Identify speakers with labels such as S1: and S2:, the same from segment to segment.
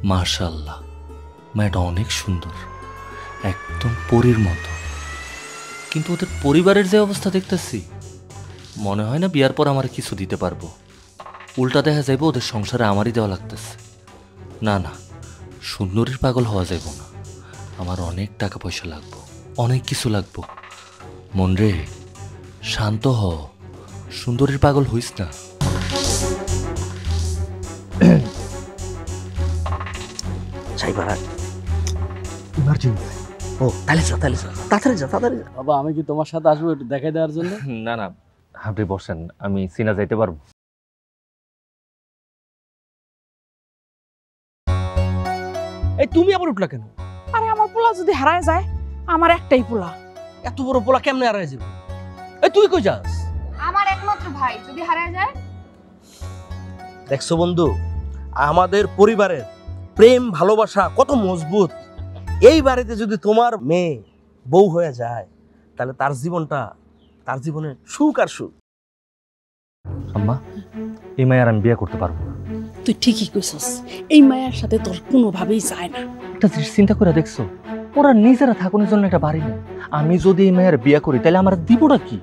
S1: মাশাআল্লাহ, মেয়েটা অনেক সুন্দর, একদম পরীর মতো। কিন্তু ওদের পরিবারের যে অবস্থা দেখতেছি, মনে হয় না বিয়ার পর আমার কিছু দিতে পারবো। উল্টা দেখা যাইব ওদের সংসারে আমারই দেওয়া লাগতেছে। না না, সুন্দরীর পাগল হওয়া যাইব না। আমার অনেক টাকা পয়সা লাগবো, অনেক কিছু লাগবো। মন রে, শান্ত হ, সুন্দরীর পাগল হইস না।
S2: ইমার্জেন্সি। ও তাহলে যা, তাড়াতাড়ি যা।
S3: বাবা আমি কি তোমার সাথে আসবো একটু দেখাই দেওয়ার জন্য?
S1: না না, আপনি বসেন, আমি সিনা যাইতে পারবো।
S2: এই তুমি আবার উঠলা কেন?
S4: আরে আমার পোলা যদি হারায় যায়, আমার একটাই পোলা।
S2: এত বড় পোলা কেমনে হারায় যাবে? এই তুই কই যাস?
S5: আমার একমাত্র ভাই যদি হারায় যায়।
S2: দেখছো বন্ধু, আমাদের পরিবারের প্রেম ভালোবাসা কত মজবুত। এই বাড়িতে যদি তোমার মেয়ে বউ হয়ে যায়, তাহলে তার জীবনে সুখ আর সুখ।
S1: আম্মা, এই মায়ের আমি বিয়ে করতে পারবো না।
S4: তুই ঠিকই কইছস, এই মায়ের সাথে তোর কোনোভাবেই যায় না।
S1: একটা জিনিস চিন্তা করে দেখছো, ওরা নিজেরা থাকুনের জন্য একটা বাড়ি নেই। আমি যদি এই মায়ের বিয়ে করি, তাহলে আমার দিবটা কি?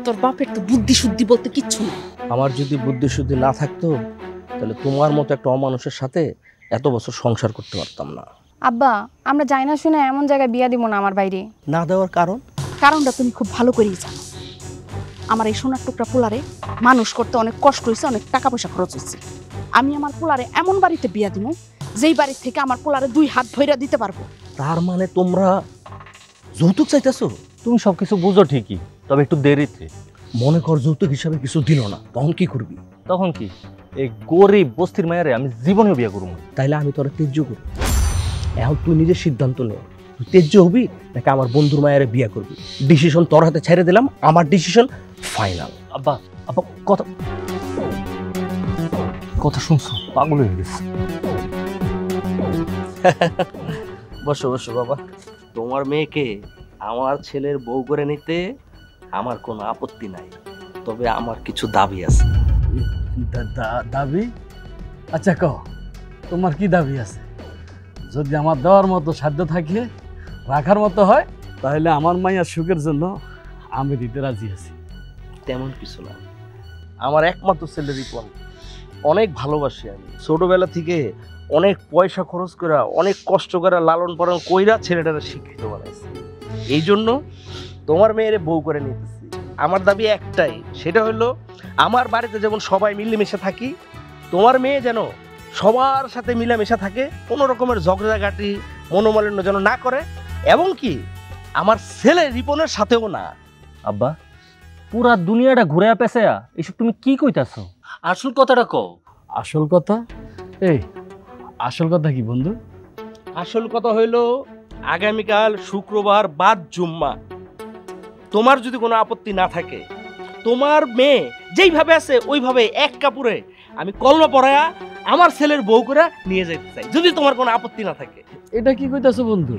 S4: তোর বাপের তো বুদ্ধি শুদ্ধি বলতে কিচ্ছু না।
S2: আমার যদি বুদ্ধি শুদ্ধি না থাকতো, তাহলে তোমার মতো একটা অমানুষের সাথে এত বছর সংসার করতে পারতাম না।
S5: আব্বা, আমরা যাই না শুনে এমন জায়গায় বিয়া দিব না আমার বাইরে।
S2: না দেওয়ার
S4: কারণটা তুমি খুব ভালো করেই জানো। আমার এই সোনার টুকরা পোলারে মানুষ করতে অনেক কষ্ট হয়েছে, অনেক টাকা পয়সা খরচ হয়েছে। আমি আমার পোলারে এমন বাড়িতে বিয়া দিব, যেই বাড়ির থেকে আমার পোলারে 2 হাত ভইরা দিতে পারবো।
S2: তার মানে তোমরা যৌতুক চাইতেছো?
S1: তুমি সবকিছু বুঝো ঠিকই, তবে একটু দেরিতে।
S2: মনে কর যৌতুক হিসাবে কিছু দিল না, তখন কি করবি?
S1: তখন কি, এই গরিব বস্তির মায়েরে আমি জীবনেও বিয়ে করবো না।
S2: তাইলে আমি তোরা তেজ্য করবো। এখন তুই নিজের সিদ্ধান্ত নে, তুই তেজ্য হবি নাকি আমার বন্ধুর মায়ের বিয়ে করবি। ডিসিশন তোর হাতে ছেড়ে দিলাম, আমার ডিসিশন ফাইনাল।
S1: আব্বা, আব্বা, কথা শুনছো? পাগল হয়ে গেছে।
S2: বসো বাবা। তোমার মেয়েকে আমার ছেলের বউ করে নিতে আমার কোনো আপত্তি নাই, তবে আমার কিছু দাবি আছে।
S3: দাবি? আচ্ছা কও, তোমার কি দাবি আছে? যদি আমার দেওয়ার মতো সাধ্য থাকে, রাখার মতো হয়, তাহলে আমার মাইয়ার সুখের জন্য আমি দিতে রাজি আছি।
S2: তেমন কিছু না, আমার একমাত্র ছেলে রিপন অনেক ভালোবাসি। আমি ছোটবেলা থেকে অনেক পয়সা খরচ করে, অনেক কষ্ট করে লালন পালন কইরা ছেলেটাকে শিক্ষিত বানাইছি। এই জন্য তোমার মেয়েরে বউ করে নিতেছি। আমার দাবি একটাই, সেটা হলো আমার বাড়িতে যেমন সবাই মিলেমিশে থাকি, তোমার মেয়ে যেন সবার সাথে মিলেমিশে থাকে, কোনো রকমের ঝগড়াঝাটি মনোমালিন্য যেন না করে, এবং কি আমার ছেলে রিপনের সাথেও না।
S1: আব্বা, পুরা দুনিয়াটা ঘুরে পেছায়া এসব তুমি কি কইতাছো? আসল কথাটা কও।
S3: আসল কথা? আসল কথা কি বন্ধু?
S2: আসল কথা হইল, আগামীকাল শুক্রবার বাদ জুম্মা, তোমার যদি কোনো আপত্তি না থাকে, তোমার মেয়ে যেইভাবে আছে ওইভাবে এক কাপড়ে আমি কলমা পড়ায়া আমার ছেলের বউ করে নিয়ে যেতে চাই, যদি তোমার কোনো আপত্তি না থাকে।
S3: এটা কি কইতাছো বন্ধু?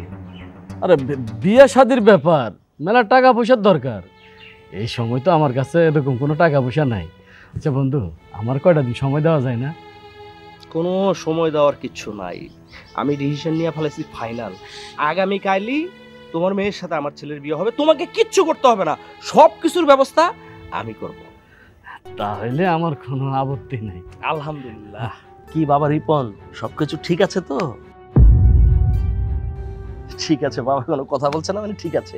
S3: আরে বিয়ে শাদির ব্যাপার, মেলা টাকা পয়সার দরকার। এই সময় তো আমার কাছে এরকম কোনো টাকা পয়সা নাই। আচ্ছা বন্ধু, আমার কয়টা দিন সময় দেওয়া যায় না?
S2: কোনো সময় দেওয়ার কিচ্ছু নাই, আমি ডিসিশন নিয়ে ফেলেছি ফাইনাল। আগামীকালই তোমার মেয়ের সাথে আমার ছেলের বিয়ে হবে, তোমাকে কিচ্ছু করতে হবে না, সব কিছুর ব্যবস্থা আমি করব।
S3: তাহলে আমার কোনো আপত্তি নাই।
S2: আলহামদুলিল্লাহ। কি বাবা রিপন, সবকিছু ঠিক আছে তো? ঠিক আছে বাবা, কোনো কথা বলছে না মানে ঠিক আছে।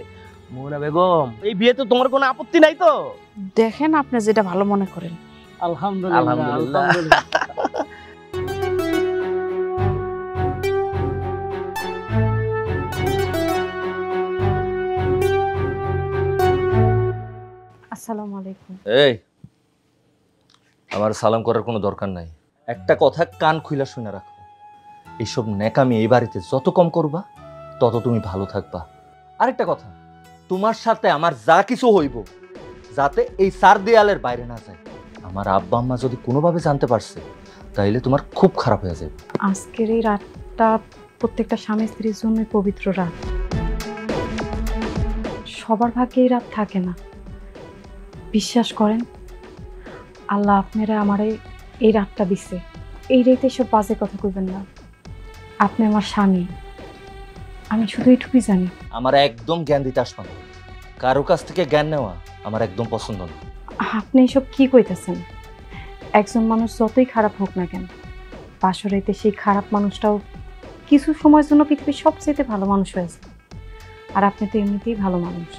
S2: মোনা বেগম, এই বিয়েতে তোমার কোনো আপত্তি নাই তো?
S4: দেখেন আপনি যেটা ভালো মনে করেন।
S3: আলহামদুলিল্লাহ।
S5: আসসালামু আলাইকুম।
S1: এই, আমার সালাম করার কোনো দরকার নাই। একটা কথা কান খুইলা শুনে রাখো, এইসব ন্যাকামি এই বাড়িতে যত কম করবা, তত তুমি ভালো থাকবা। আরেকটা কথা, তোমার সাথে আমার যা কিছু হইব, যাতে এই 4 দেয়ালের বাইরে না যায়। আমার আব্বা আম্মা যদি কোনোভাবে জানতে পারছে, তাইলে তোমার খুব খারাপ হয়ে যাবে।
S5: আজকের এই রাতটা প্রত্যেকটা স্বামী স্ত্রীর জন্য পবিত্র রাত। সবার ভাগ্যে এই রাত থাকে না। বিশ্বাস করেন, আল্লাহ আপনারা আমারে এই রাতটা দিছে। এই রাতে সব বাজে কথা কইবেন না। আপনি আমার স্বামী, আমি শুধু এইটুকুই জানি।
S1: আমার একদম জ্ঞান দিতে আসবা না। কারো কাছ থেকে জ্ঞান নেওয়া আমার একদম পছন্দ না।
S5: আপনি এসব কি কইতেছেন? একজন মানুষ যতই খারাপ হোক না কেন, বাসরাইতে সেই খারাপ মানুষটাও কিছু সময়ের জন্য পৃথিবীর সবচেয়ে ভালো মানুষ হয়েছে। আর আপনি তো এমনিতেই ভালো মানুষ।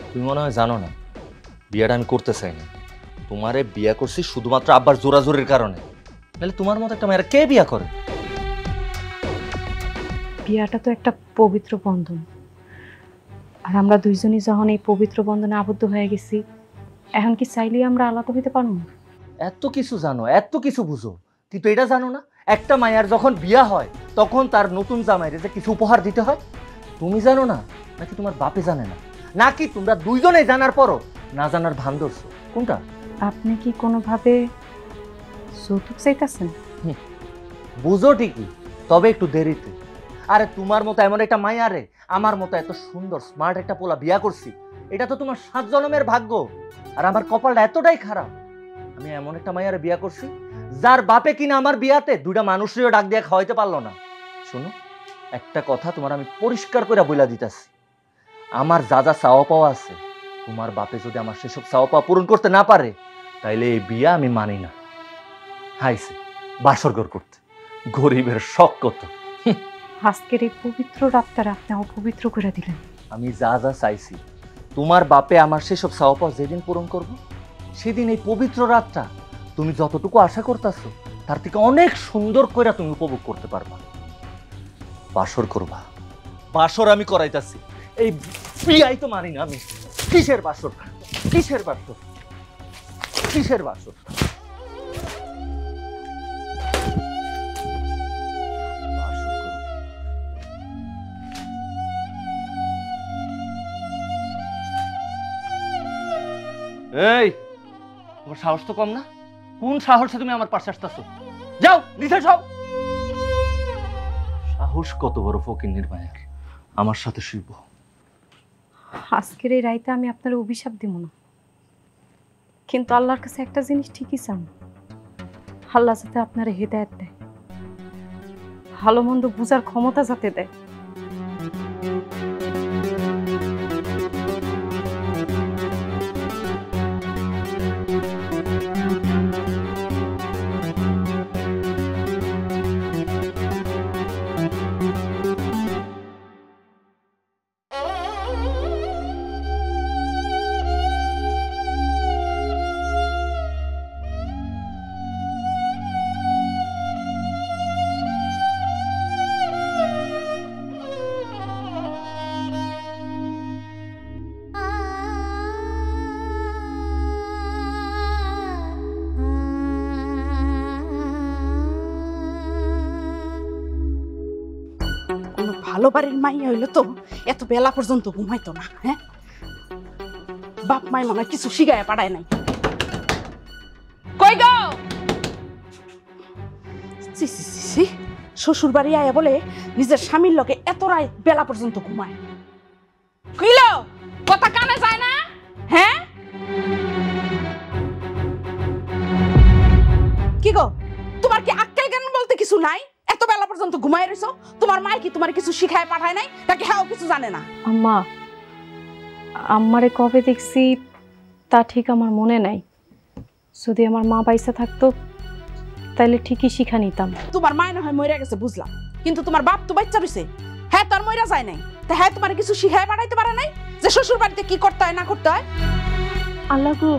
S1: তুমি মনে হয় জানো না, বিয়েটা আমি করতে চাই না। তোমারে বিয়ে করছি শুধুমাত্র আব্বার জোরাজোরির কারণে, নাহলে তোমার মতো একটা মেয়েরা কে বিয়ে করে?
S5: বিয়াটা তো একটা পবিত্র বন্ধন, আর আমরা দুইজনই যখন এই পবিত্র বন্ধনে আবদ্ধ হয়ে গেছি, এখন কি চাইলেই আমরা আলাদা হইতে পারবো?
S1: এত কিছু জানো, এত কিছু বুঝো, কিন্তু এটা জানো না একটা মায়ের যখন বিয়া হয় তখন তার নতুন জামাইরে যে কিছু উপহার দিতে হয়? তুমি জানো না, নাকি তোমার বাপে জানে না, নাকি তোমরা দুইজনেই জানার পরও না জানার ভান ধরছো? কোনটা?
S5: আপনি কি কোনোভাবে যৌতুক চাইতেছেন?
S1: বুঝো ঠিকই, তবে একটু দেরিতে। আরে তোমার মতো এমন একটা মায়ারে আমার মতো এত সুন্দর স্মার্ট একটা পোলা বিয়া করছি, এটা তো তোমার 7 জন্মের ভাগ্য। আর আমার কপালটা এতটাই খারাপ, আমি এমন একটা মায়ারে বিয়া করছি যার বাপে কিনা আমার বিয়াতে 2টা মানুষেরও ডাক দিয়ে খাওয়াইতে পারলো না। শোনো, একটা কথা তোমার আমি পরিষ্কার করে বইলা দিতেছি, আমার যা যা চাওয়া পাওয়া আছে, তোমার বাপে যদি আমার সেসব চাওয়া পাওয়া পূরণ করতে না পারে, তাইলে এই বিয়া আমি মানি না। হাইছে বাসরঘর করতে, গরিবের শখ কত।
S5: আজকের এই পবিত্র রাতটা আপনি অপবিত্র করে দিলেন।
S1: আমি যা যা চাইছি তোমার বাপে আমার সেসব চাওয়া পাওয়া যেদিন পূরণ করব, সেদিন এই পবিত্র রাতটা তুমি যতটুকু আশা করতেছো তার থেকে অনেক সুন্দর করে তুমি উপভোগ করতে পারবা। বাসর করবা, বাসর আমি করাইতাছি। এই বিয়াই তো মানি না আমি। কিসের বাসর, কিসের বাসর, কিসের বাসর? এই তোমার সাহস তো কম না? কোন সাহসে তুমি আমার পাশে আসতেছো? যাও নিচে যাও। সাহস কত বড় ফকিন্নির মায়ের আমার সাথে শুইব?
S5: আজকের এই রাইতে আমি আপনার অভিশাপ দিব না, কিন্তু আল্লাহর কাছে একটা জিনিস ঠিকই চান, আল্লাহ যাতে আপনার হেদায়েত দেয়, ভালো মন্দ বুঝার ক্ষমতা যাতে দেয়।
S4: ভালো বাড়ির মাইয়া হইলো তো এত বেলা পর্যন্ত ঘুমাইতো না। হ্যাঁ, বাপ মাই মনে হয় কিছু শিখায় পাঠায় নাই। কই গো? শ্বশুর বাড়ি আয়া বলে নিজের স্বামীর লগে এত রাত বেলা পর্যন্ত ঘুমায়। কইলো কথা কানে যায় না? হ্যাঁ, কি গো তোমার কি আক্কেল জ্ঞান বলতে কিছু নাই? এত বেলা পর্যন্ত ঘুমায় রইছো, তোমার মা কি তোমার কিছু শিখায় পাঠায় নাই, নাকি হ্যাঁ কিছু জানে না?
S5: আম্মা, আমারে কবে দেখছি তা ঠিক আমার মনে নাই। যদি আমার মা বাইসা থাকতো তাইলে ঠিকই শিখা নিতাম।
S4: তোমার মা না হয় মইরা গেছে বুঝলাম, কিন্তু তোমার বাপ তো বাচ্চা রইছে। হ্যাঁ, তোর মইরা যায় নাই, তা হ্যাঁ তোমার কিছু শিখায় পাঠাইতে পারে নাই যে শ্বশুর বাড়িতে কি করতে হয় না করতে হয়?
S5: আল্লাহ গো,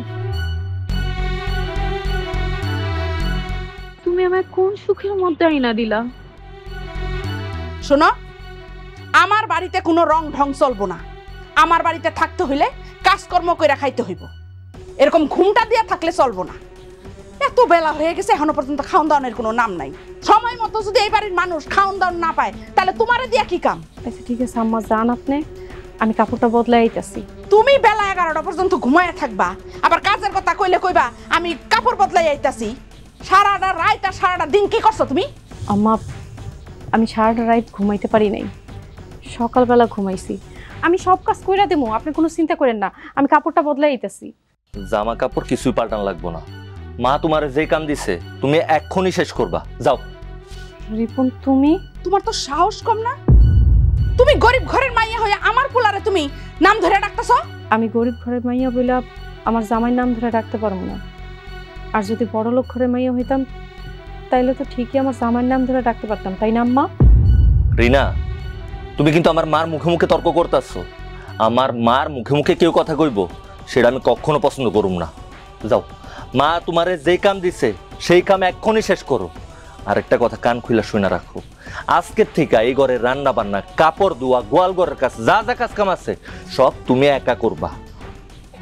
S5: তুমি আমায় কোন সুখের মধ্যে আইনা দিলা?
S4: শোনো, আমার বাড়িতে কোনো রং ঢং চলবো না। আমার বাড়িতে থাকতে হইলে কাজকর্ম কইরা খাইতে হইব, এরকম ঘুমটা দিয়া থাকলে চলবো না। এত বেলা হয়ে গেছে এখনো পর্যন্ত খাওন দাওয়ানোর কোনো নাম নাই। সময় মতো যদি এই বাড়ির মানুষ খাওন দাওয়ান না পায় তাহলে তোমারে দিয়া কি কাম?
S5: আচ্ছা ঠিক আছে আম্মা, যান আপনি, আমি কাপড়টা বদলাই আইতাছি।
S4: তুমি বেলা 11টা পর্যন্ত ঘুমায়া থাকবা, আবার কাজের কথা কইলে কইবা আমি কাপড় বদলাই আইতাছি। সারাটা রাত আর সারাটা দিন কি করছো তুমি?
S5: আম্মা, আমি সারাটা রাত ঘুমাইতে পারি নাই, সকালবেলা ঘুমাইছি। আমি সব কাজ কইরা দেবো, আপনি কোনো চিন্তা করেন না, আমি কাপড়টা বদলাই আইতাছি।
S1: জামা কাপড় কিছুই পাল্টান লাগবো না। মা তোমার যে কাম দিছে তুমি এক্ষুনি শেষ করবা, যাও।
S5: রিপন তুমি?
S4: তোমার তো সাহস কম না? তুমি গরিব ঘরের মাইয়া হয়ে আমার পোলারে তুমি নাম ধরে ডাকতেছ?
S5: আমি গরিব ঘরের মাইয়া বইলা আমার জামাইয়ের নাম ধরে ডাকতে পারবো না। আর যদি বড়লোক ঘরের মাইয়া হইতাম তাইলে তো ঠিকই আমার জামাইয়ের নাম ধরে ডাকতে পারতাম, তাই না আম্মা?
S1: রিনা, তুমি কিন্তু আমার মার মুখে মুখে তর্ক করতেছো। আমার মার মুখে মুখে কেউ কথা কইব সেটা আমি কখনো পছন্দ করুম না। যাও, মা তোমারে যে কাম দিছে সেই কাম এক্ষুনি শেষ করো। আর একটা কথা কান খুইলা শুনে রাখো, আজকের থেকে এই ঘরের রান্না বান্না, কাপড় ধোয়া, গোয়াল ঘরের কাজ, যা যা কাজ কাম আছে সব তুমি একা করবা।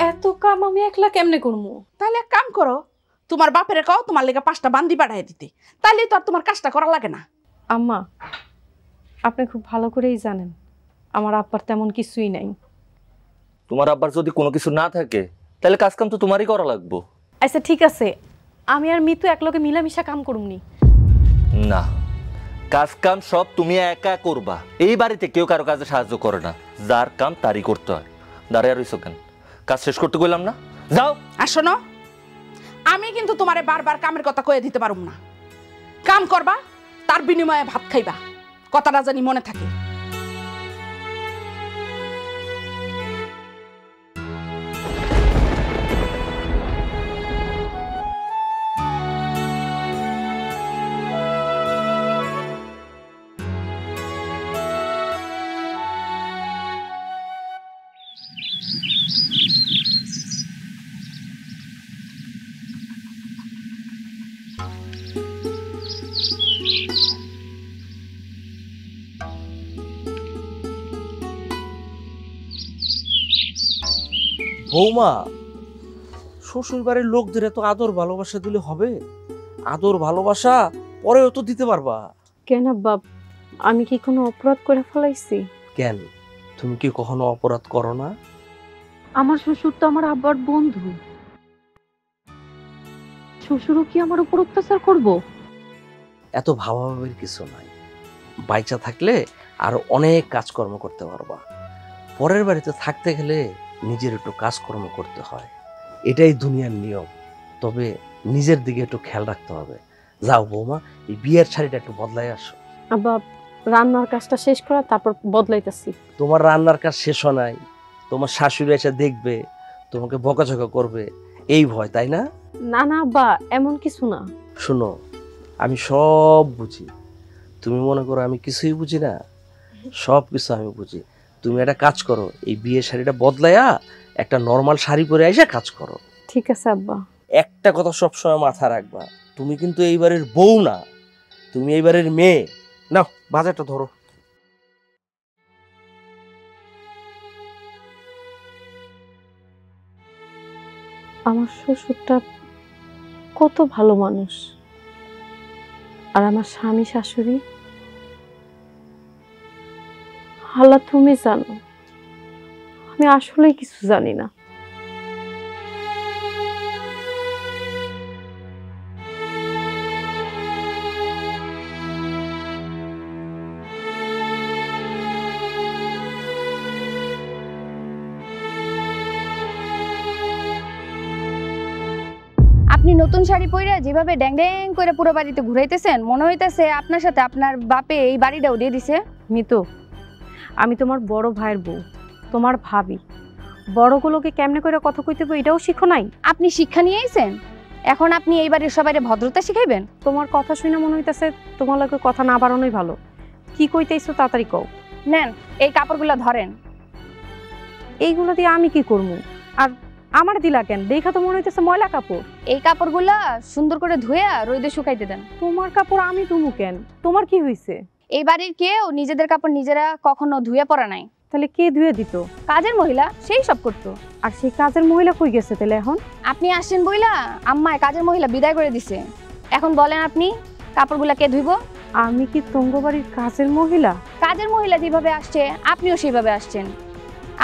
S5: এত কাম আমি একলা কেমনে করবো?
S4: তাহলে এক কাম করো, তোমার বাপের কও তোমার লেগে 5টা বান্দি পাঠাই দিতে, তাইলে তো আর তোমার কাজটা করা লাগে না।
S5: আম্মা, আপনি খুব ভালো করেই জানেন আমার আব্বার তেমন কিছুই নাই।
S1: তোমার আব্বার যদি কোনো কিছু না থাকে তাহলে কাজ কাম তো তোমারই করা লাগবো।
S5: আচ্ছা ঠিক আছে, আমি আর মিতু একলগে মিলামিশা কাম করুমনি।
S1: না, কাজ কাম সব তুমি একা করবা। এই বাড়িতে কেউ কারো কাজে সাহায্য করে না, যার কাম তারই করতে হয়। দাঁড়িয়ে রইছো কেন? কাজ শেষ করতে কইলাম না, যাও।
S4: আর শোনো, আমি কিন্তু তোমারে বারবার কামের কথা কয়ে দিতে পারুম না। কাম করবা, তার বিনিময়ে ভাত খাইবা, কথাটা জানি মনে থাকে।
S2: বৌমা, শ্বশুর বাড়ির লোকদের এত আদর ভালোবাসা দিলে হবে? আদর ভালোবাসা পরেও তো দিতে পারবা।
S5: কেন বাপ, আমি কি কোনো অপরাধ করে ফেলাইছি?
S2: কেন, তুমি কি কখনো অপরাধ করো না?
S5: আমার শ্বশুর তো আমার আব্বার বন্ধু, শ্বশুরও কি আমার উপর অত্যাচার করব?
S2: এত ভাবাভাবির কিছু নাই। বাইচা থাকলে আর অনেক কাজকর্ম করতে পারবা। পরের বাড়িতে থাকতে গেলে নিজের একটু কাজকর্ম করতে হয়, এটাই দুনিয়ার নিয়ম। তবে নিজের দিকে একটু খেয়াল রাখতে হবে। যাও বৌমা, এই বিয়ের শাড়িটা একটু বদলাই আসো।
S5: আব্বা, রান্নার কাজটা শেষ করা তারপর বদলাইতেছি।
S2: তোমার রান্নার কাজ শেষ হয় নাই, তোমার শাশুড়ি এসে দেখবে, তোমাকে বকাঝকা করবে, এই ভয়, তাই না?
S5: না না আব্বা, এমন কিছু না।
S2: শোনো, আমি সব বুঝি। তুমি মনে করো আমি কিছুই বুঝি না? সব কিছু আমি বুঝি। তুমি একটা কাজ করো, এই বিয়ের শাড়িটা বদলাইয়া একটা নর্মাল শাড়ি পরে এসে কাজ করো।
S5: ঠিক আছে আব্বা।
S2: একটা কথা সবসময় মাথা রাখবা, তুমি কিন্তু এইবারের বউ না, তুমি এইবারের মেয়ে। নাও বাজারটা ধরো।
S5: আমার শ্বশুরটা কত ভালো মানুষ, আর আমার স্বামী শাশুড়ি, আল্লাহ তুমি জানো, আমি আসলে কিছু জানি না।
S6: আপনি নতুন শাড়ি পরে যেভাবে ড্যাং ড্যাং করে পুরো বাড়িতে ঘুরাইতেছেন, মনে হইতেছে আপনার সাথে আপনার বাপে এই বাড়িটাও দিয়ে দিছে।
S5: মিতু, আমি তোমার বড় ভাইয়ের বউ, তোমার ভাবি। বড়গুলোকে কেমনে করে কথা কইতে হবে এটাও শিখো নাই?
S6: আপনি শিক্ষা নিয়ে আইছেন, এখন আপনি এই বাড়ির সবাইকে ভদ্রতা শিখাইবেন?
S5: তোমার কথা শুনে মনে হইতেছে তোমার লোকের কথা না বাড়ানোই ভালো। কি কইতেইছো তাড়াতাড়ি কও।
S6: নেন, এই কাপড়গুলো ধরেন।
S5: এইগুলো দিয়ে আমি কি করবো? আর আমার দিলা কেন? দেখা তো মনে হইতেছে ময়লা কাপড়।
S6: এই কাপড়গুলা সুন্দর করে ধুয়ে রোদে শুকাইতে দেন।
S5: তোমার কাপড় আমি ধুমু কেন? তোমার কি হইছে?
S6: এই বাড়ির কেউ নিজেদের কাপড় নিজেরা কখনো ধুয়ে পরা নাই।
S5: তাহলে কে ধুয়ে দিত?
S6: কাজের মহিলা, সেই সব করতো।
S5: আর সেই কাজের মহিলা কই গেছে তাহলে এখন?
S6: আপনি আসছেন বইলা আম্মায় কাজের মহিলা বিদায় করে দিছে। এখন বলেন আপনি কাপড়গুলা কে ধুইব?
S5: আমি কি তঙ্গ বাড়ির কাজের মহিলা?
S6: কাজের মহিলা যেভাবে আসছে আপনিও সেইভাবে আসছেন।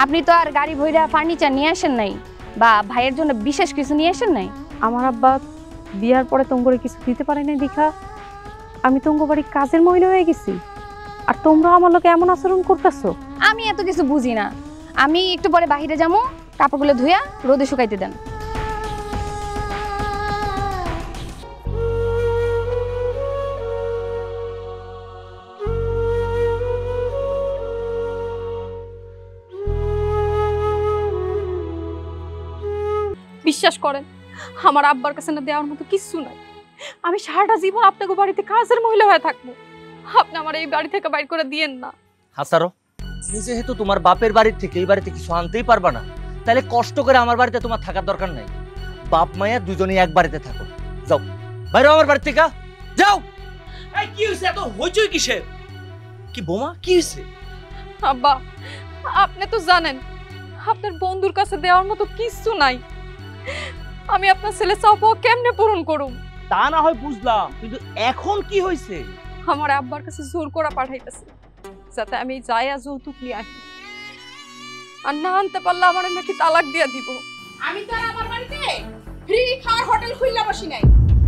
S6: আপনি তো আর গাড়ি ভইরা ফার্নিচার নিয়ে আসেন নাই, বা ভাইয়ের জন্য বিশেষ কিছু নিয়ে আসেন নাই।
S5: আমার আব্বা বিয়ার পরে তঙ্গরে কিছু দিতে পারে নাই দেখা আমি তঙ্গ বাড়ির কাজের মহিলা হয়ে গেছি, আর তোমরা আমার লোকে এমন আচরণ করতেছো।
S6: আমি এত কিছু বুঝি না, আমি একটু পরে বাহিরে যাবো, কাপড়গুলো ধুইয়া রোদে শুকাইতে দেন।
S5: বিশ্বাস করেন, আমার আব্বার কাছে না দেওয়ার মতো কিচ্ছু নাই। আমি সারাটা জীবন আপনাকে বাড়িতে কাজের মহিলা হয়ে থাকবো, আপনি আমার এই বাড়ি থেকে বাইর করে দিয়েন না।
S1: হাসারো, তুমি যেহেতু তোমার বাপের বাড়ির থেকে এই বাড়িতে কিছু আনতেই পারবা না, তাহলে কষ্ট করে আমার বাড়িতে তোমার থাকার দরকার নাই। বাপ মায়া দুজনেই এক বাড়িতে থাকো। যাও বাইরে আমার বাড়ি থেকে, যাও।
S2: এই কি হইছে, এত হইচই কিসের? কি বোমা, কি হইছে?
S5: আব্বা, আপনি তো জানেন আপনার বন্ধুর কাছে দেওয়ার মতো কিচ্ছু নাই। আমি আপনার ছেলে চাওয়া কেমনে পূরণ করুম?
S2: তা না হয় বুঝলাম, কিন্তু এখন কি হইছে?
S5: আমার আব্বার কাছে জোর করে পাঠাইতেছে যাতে আমি যাইয়া যৌতুক নিয়ে আসি, আর না আনতে পারলে আমার নাকি তালাক দিয়া দিব।
S4: আমি তো আর আমার বাড়িতে ফ্রি খাওয়ার হোটেল খুইলা বসি নাই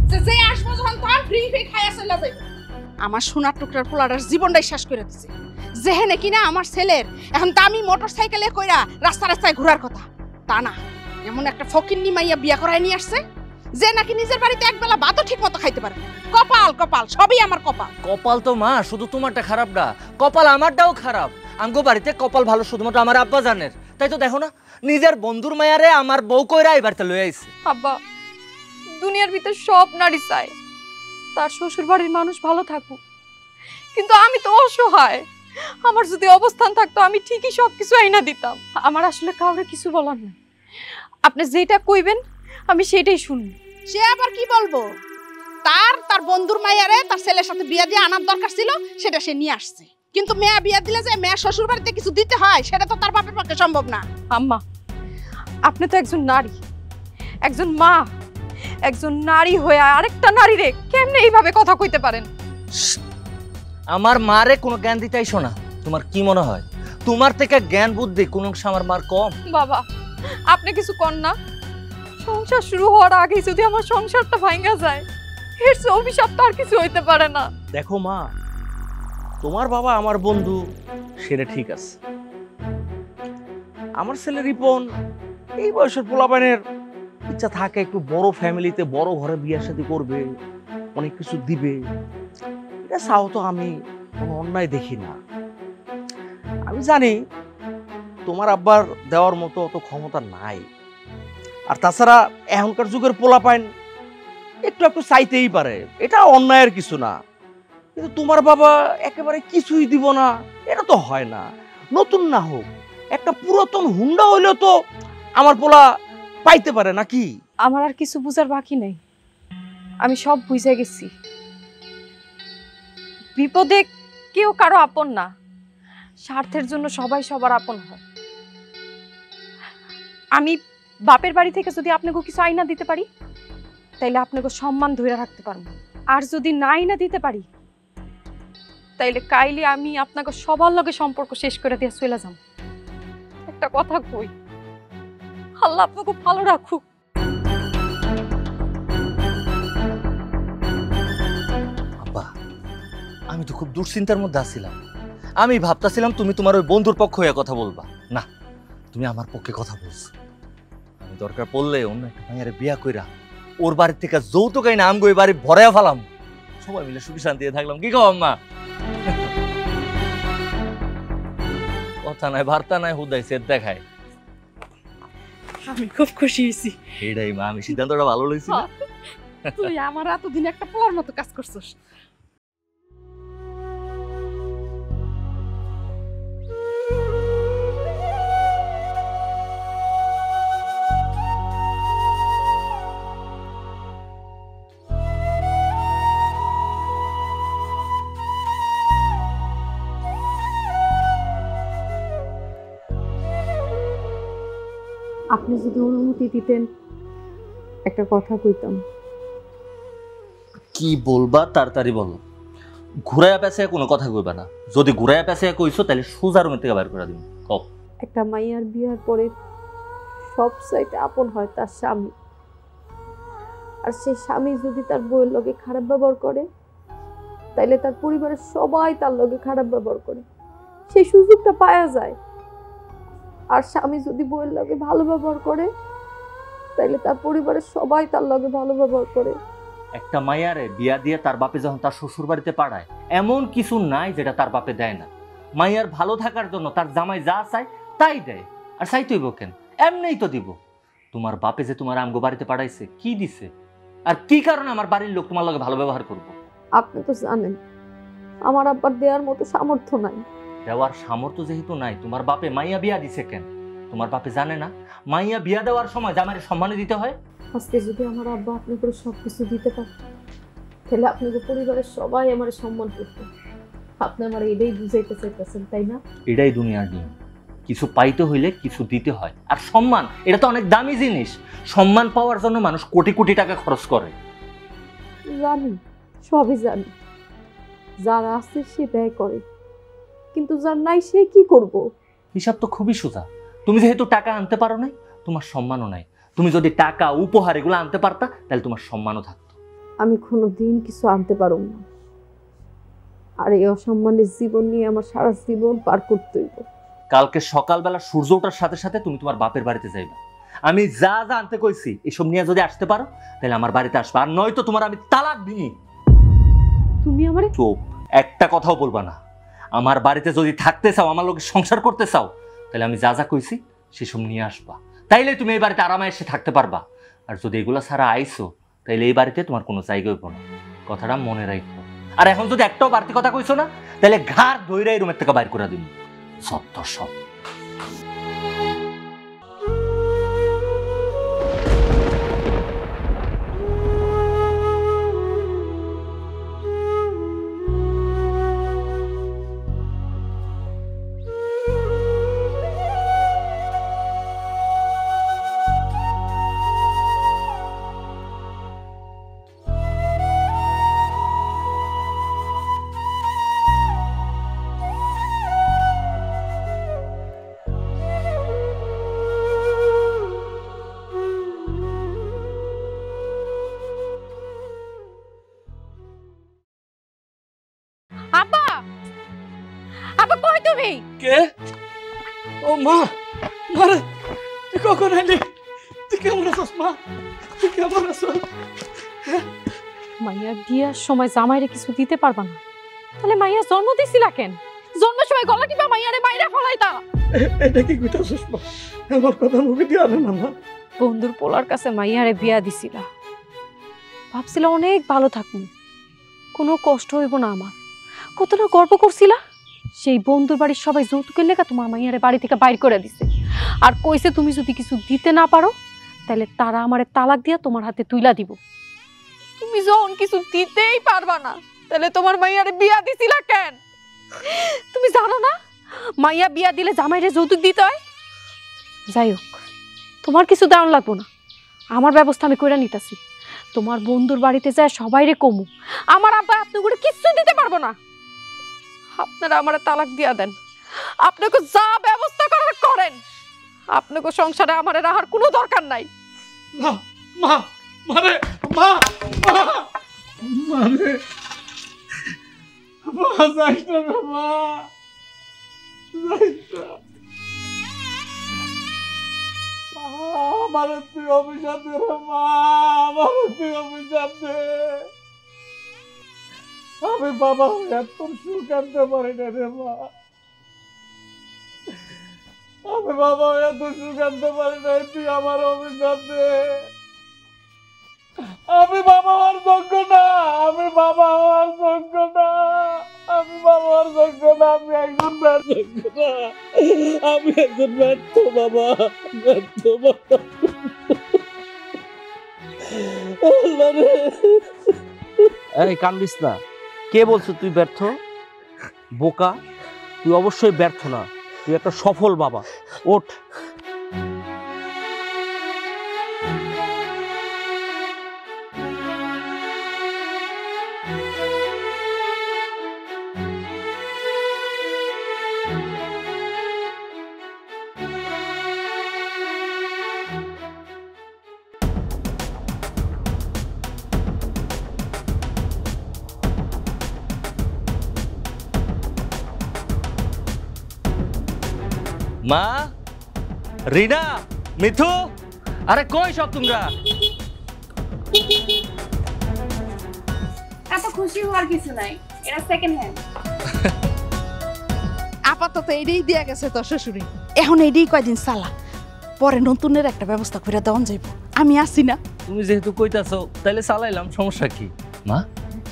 S4: যে যে আসবো যখন তখন ফ্রি ফ্রি খাইয়া চলে যাইব। আমার সোনার টুকরার পোলাটার জীবনটাই শেষ করে দিছে। যেহেনে কিনা আমার ছেলের এখন দামি মোটরসাইকেলে কইরা রাস্তা রাস্তায় ঘোরার কথা, তা না এমন একটা ফকিন্নি মাইয়া বিয়া করায় নিয়ে আসছে যে নাকি নিজের বাড়িতে একবেলা ভাতও ঠিক মতো খাইতে পারে না। কপাল কপাল, সবই আমার কপাল।
S1: কপাল তো মা শুধু তোমারটা খারাপ না, কপাল আমারটাও খারাপ। আমগো বাড়িতে কপাল ভালো শুধুমাত্র আমার আব্বা জানের। তাই তো দেখো না, নিজের বন্ধুর মায়ারে আমার বউ কইরা এই বাড়িতে লয়ে আইছে।
S5: আব্বা, দুনিয়ার ভিতর সব নারী চায় তার শ্বশুর বাড়ির মানুষ ভালো থাকুক, কিন্তু আমি তো অসহায়। আমার যদি অবস্থান থাকতো আমি ঠিকই সবকিছু আইনা দিতাম। আমার আসলে কাউরে কিছু বলার নাই, আপনি যেটা কইবেন আমি সেটাই শুনবো।
S4: সে আবার কি বলবো? তার বন্ধুর মাইয়ারে তার ছেলের সাথে বিয়া দিয়ে আনার দরকার ছিল, সেটা সে নিয়ে আসছে। কিন্তু মেয়া বিয়া দিলে যে মেয়া শ্বশুর বাড়িতে কিছু দিতে হয় সেটা তো তার বাপের পক্ষে সম্ভব না।
S5: আম্মা, আপনি তো একজন নারী, একজন মা, একজন নারী হয়ে আরেকটা নারী রে কেমনে এইভাবে কথা কইতে পারেন?
S1: আমার মারে কোনো জ্ঞান দিতে আইসো না। তোমার কি মনে হয় তোমার থেকে জ্ঞান বুদ্ধি কোন অংশে আমার মার কম?
S5: বাবা, আপনি কিছু কর না। সংসার শুরু হওয়ার আগে যদি আমার সংসারটা ভাঙা যায়, এর চেয়ে অভিশাপ তো আর কিছু হইতে পারে না।
S2: দেখো মা, তোমার বাবা আমার বন্ধু, সেটা ঠিক আছে। আমার ছেলে রিপন এই বয়সের পোলাপানের ইচ্ছা থাকে একটু বড় ফ্যামিলিতে বড় ঘরে বিয়ে শাদী করবে, অনেক কিছু দিবে। এটা চাও তো আমি কোনো অন্যায় দেখি না। আমি জানি তোমার আব্বার দেওয়ার মতো অত ক্ষমতা নাই, আর তাছাড়া এখনকার যুগের পোলাপাইন একটু একটু চাইতেই পারে, এটা অন্যায়ের কিছু না। কিন্তু তোমার বাবা একেবারে কিছুই দিব না, এটা তো হয় না। নতুন না হোক, একটা পুরাতন হুন্ডা হইলেও তো আমার পোলা পাইতে পারে নাকি?
S5: আমার আর কিছু বুঝার বাকি নেই, আমি সব বুঝে গেছি। বিপদে কেউ কারো আপন না, স্বার্থের জন্য সবাই সবার আপন হয়। আমি বাপের বাড়ি থেকে যদি আপনাকে কিছু আইনা দিতে পারি তাইলে আপনাকে সম্মান ধরে রাখতে পারবো, আর যদি না আইনা দিতে পারি তাইলে কাইলে আমি আপনাকে সবার লগে সম্পর্ক শেষ করে দিয়ে চলে যাব। একটা কথা কই, আল্লাহ আপনাকে ভালো রাখুক।
S1: আব্বা, আমি তো খুব দুশ্চিন্তার মধ্যে আছিলাম। আমি ভাবতাছিলাম তুমি তোমার ওই বন্ধুর পক্ষ হয়ে কথা বলবা, না তুমি আমার পক্ষে কথা বলছো। আমি দরকার পড়লে অন্য একটা মাইয়ারে বিয়া কইরা ওর বাড়ির থেকে যৌতুক আইনা আমগো এই বাড়ি ভরাইয়া ফেলাম, সবাই মিলে সুখী শান্তিতে থাকলাম। কি কও আম্মা? কথা নাই বার্তা নাই, হুদাই সেট দেখায়।
S4: আমি খুব খুশি হয়েছি।
S1: এটাই মা, আমি সিদ্ধান্তটা ভালো লইছি না?
S4: তুই আমার এতদিন একটা পোলার মতো কাজ করছিস।
S5: আপনি যদি অনুমতি দিতেন একটা কথা কইতাম।
S1: কি বলবা তাড়াতাড়ি বলো। ঘুরাইয়া পেঁচাইয়া কোনো কথা কইবা না। যদি ঘুরাইয়া পেঁচাইয়া কইছো তাহলে সোজা রুমের থেকে বাইর করে দিব। কও।
S5: একটা মাইয়ার বিয়ার পরে সব চাইতে আপন হয় তার স্বামী, আর সেই স্বামী যদি তার বউয়ের লগে খারাপ ব্যবহার করে তাইলে তার পরিবারের সবাই তার লগে খারাপ ব্যবহার করে, সেই সুযোগটা পাওয়া যায়। আর স্বামী যদি বউয়ের লগে ভালো ব্যবহার করে তাইলে তার পরিবারের সবাই তার লগে ভালো ব্যবহার করে।
S1: একটা মাইয়ারে বিয়া দিয়ে তার বাপে যখন তার শ্বশুর বাড়িতে পাঠায়, এমন কিছু নাই যেটা তার বাপে দেয় না। মাইয়ার ভালো থাকার জন্য তার জামাই যা চায় তাই দেয়। আর চাইতেইব কেন, এমনিই তো দিব। তোমার বাপে যে তোমার আমগো বাড়িতে পাঠাইছে কি দিছে, আর কি কারণে আমার বাড়ির লোক তোমার লগে ভালো ব্যবহার করব?
S5: আপনি তো জানেন আমার আব্বার দেওয়ার মতো সামর্থ্য নাই।
S1: দেওয়ার সামর্থ্য যেহেতু নাই, তোমার বাপে মাইয়া বিয়া দিছে কেন? তোমার বাপে জানে না মাইয়া বিয়া দেওয়ার সময় জামাইয়ের সম্মানে দিতে হয়?
S5: আজকে যদি আমার আব্বা আপনি করে সবকিছু দিতে পারত, তাহলে আপনাকে পরিবারের সবাই আমার সম্মান করত। আপনি আমার এটাই বুঝাইতে চাইতেছেন, তাই না?
S1: এটাই দুনিয়ার নিয়ম। কিছু পাইতে হইলে কিছু দিতে হয়। আর সম্মান, এটা তো অনেক দামি জিনিস। সম্মান পাওয়ার জন্য মানুষ কোটি কোটি টাকা খরচ করে।
S5: জানি, সবই জানি। যার আছে সে ব্যয় করে, কিন্তু যার নাই সে কি করব?
S1: হিসাব তো খুবই সোজা। তুমি যেহেতু টাকা আনতে পারো নাই, তোমার সম্মানও নাই। তুমি যদি টাকা উপহার এগুলো আনতে পারতা, তাহলে তোমার সম্মানও থাকতো।
S5: আমি কোনোদিন কিছু আনতে পারব না, আর এই অসম্মানের জীবন নিয়ে আমার সারা জীবন পার করতে হইব।
S1: কালকে সকালবেলা সূর্য ওঠার সাথে সাথে তুমি তোমার বাপের বাড়িতে যাইবা। আমি যা যা আনতে কইছি এসব নিয়ে যদি আসতে পারো, তাহলে আমার বাড়িতে আসবা। আর নয়তো তোমার আমি তালাক দিই।
S5: তুমি আমারে
S1: চুপ, একটা কথাও বলবা না। আমার বাড়িতে যদি থাকতে চাও, আমার লোকের সংসার করতে চাও, তাহলে আমি যা যা কইছি সেসব নিয়ে আসবা। তাইলে তুমি এই বাড়িতে আরামে এসে থাকতে পারবা। আর যদি এগুলো ছাড়া আইসো, তাইলে এই বাড়িতে তোমার কোনো জায়গায় হইব না। কথাটা মনে রাখো। আর এখন যদি একটাও বাড়তি কথা কইছো না, তাহলে ঘাড় ধইরা এই রুমের থেকে বাইর করে দিন। সত্য সব।
S6: আপা, আপা কই তুমি?
S3: কে? ও মা, মারে তুই কখন এলি? তুই কেমন আছিস মা? তুই কেমন আছিস?
S5: মাইয়া বিয়ার সময় জামাইরে কিছু দিতে পারবা না, তাহলে মাইয়া জন্ম দিছিলা কেন? জন্মের সময় গলা টিপা মাইয়ারে বাইরে ফলাইতা।
S3: এটা কি কইতাছিস মা? আমার কথা মুখে দিয়ে আনে না মা।
S5: বন্ধুর পোলার কাছে মাইয়ারে বিয়া দিছিলা, ভাবছিলা অনেক ভালো থাকবো, কোনো কষ্ট হইব না আমার। কতটা গর্ব করছিলা। সেই বন্ধুর বাড়ির সবাই যৌতুকের লেখা তোমার মাইয়ারে বাড়ি থেকে বাইর করে দিছে, আর কইছে তুমি যদি কিছু দিতে না পারো, তাহলে তারা আমারে তালাক দিয়া তোমার হাতে তুইলা দিব। তুমি যখন কিছু দিতেই পারবা না, তাহলে তোমার মাইয়ারে বিয়া দিছিলা কেন? তুমি জানো না মাইয়া বিয়া দিলে জামাইরে যৌতুক দিতে হয়? যাই হোক, তোমার কিছু দেওয়ান লাগবো না, আমার ব্যবস্থা আমি কইরা নিতেছি। তোমার বন্ধুর বাড়িতে যায় সবাইরে কমু, আমার আব্বা আপনাকে কিচ্ছু দিতে পারবো না। আপনারা আমার তালাক দিয়া দেন, আপনাকে যা ব্যবস্থা করার করেন। আপনাকে সংসারে আমার রাহার কোনো দরকার নাই।
S3: না মা, মারে মা, মারে মা, যাইস না রে মা, যাইস না। আমারে তুই অভিশাপ দে রে মা, আমারে তুই অভিশাপ দে। আমি বাবা এত সুখ আনতে পারি না রে মা, আমি বাবা এত সুখ আনতে পারি না, তুই আমার অভিশাপ দে। আমি বাবা হওয়ার যোগ্য না, আমি বাবা হওয়ার যোগ্য না, আমি বাবা হওয়ার যোগ্য না, আমি একজন যোগ্য না, আমি একজন ব্যর্থ বাবা, ব্যর্থ বাবা।
S2: এই কান্দিস না। কে বলছো তুই ব্যর্থ? বোকা, তুই অবশ্যই ব্যর্থ না, তুই একটা সফল বাবা। ওঠ।
S1: মা, রিনা, মিথু, আরে কই সব তোমরা?
S6: এত খুশি হওয়ার কিছু নাই, এটা সেকেন্ড হ্যান্ড।
S4: আপাতত এটাই দিয়া গেছে তোর শ্বশুরে, এখন এটাই কয়দিন চালা, পরে নতুনের একটা ব্যবস্থা করে দেওয়া যাইব। আমি আসি না?
S1: তুমি যেহেতু কইতাছো তাইলে চালাইলাম, সমস্যা কি? মা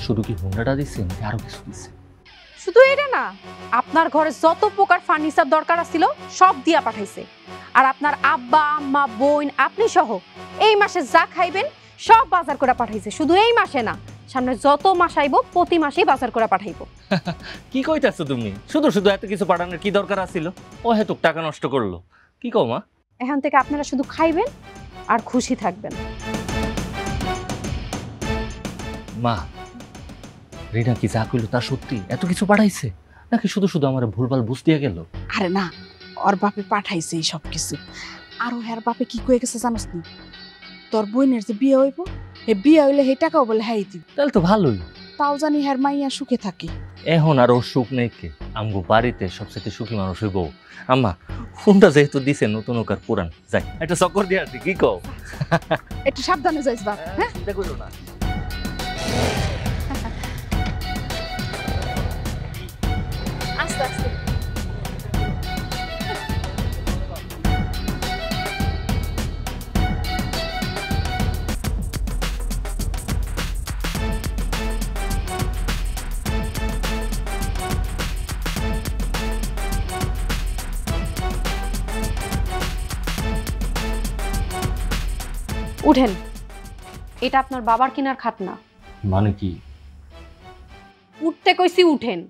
S1: শুধু কি হুন্ডাটা দিচ্ছে নাকি আরো কিছু দিচ্ছে?
S5: শুধু এটা না, আপনার ঘরে যত প্রকার ফার্নিচার দরকার ছিল সব দিয়া পাঠাইছে। আর আপনার আব্বা আম্মা বোন আপনি সহ এই মাসে যা খাইবেন সব বাজার করে পাঠাইছে। শুধু এই মাসে না, সামনে যত মাস আইব প্রতি মাসেই বাজার করে পাঠাইবো।
S1: কি কইতাছো তুমি? শুধু শুধু এত কিছু পাঠানোর কি দরকার আছিল? ও হেতুক টাকা নষ্ট করলো। কি কও মা?
S5: এখান থেকে আপনারা শুধু খাইবেন আর খুশি থাকবেন।
S1: মা রিনা কি যা কইলো তা সত্যি? এত কিছু পাঠাইছে নাকি শুধু শুধু আমার ভুলভাল বুঝ দিয়া গেল?
S4: আরে না, ওর বাপে পাঠাইছে এই সব কিছু। আর হের বাপে কি কয়ে গেছে জানোস নি? তোর বোনের যে বিয়ে হইব, হে বিয়ে হইলে হে টাকাও বলে হ্যাঁ দিব।
S1: তাহলে তো ভালোই।
S4: তাও জানি হের মাইয়া সুখে থাকে।
S1: এখন আর ওর সুখ নেই কে? আমগো বাড়িতে সবচেয়ে সুখী মানুষ হইব। আম্মা ফোনটা যেহেতু দিছে নতুন হোক আর পুরান, যাই একটা চক্কর দিয়ে আসি। কি কও?
S4: একটু সাবধানে যাইস বা। হ্যাঁ,
S1: চিন্তা করো না।
S4: আস্তে আস্তে।
S5: উঠেন, এটা আপনার বাবার কিনার খাট না।
S1: মানে কি?
S5: উঠতে কইছি উঠেন।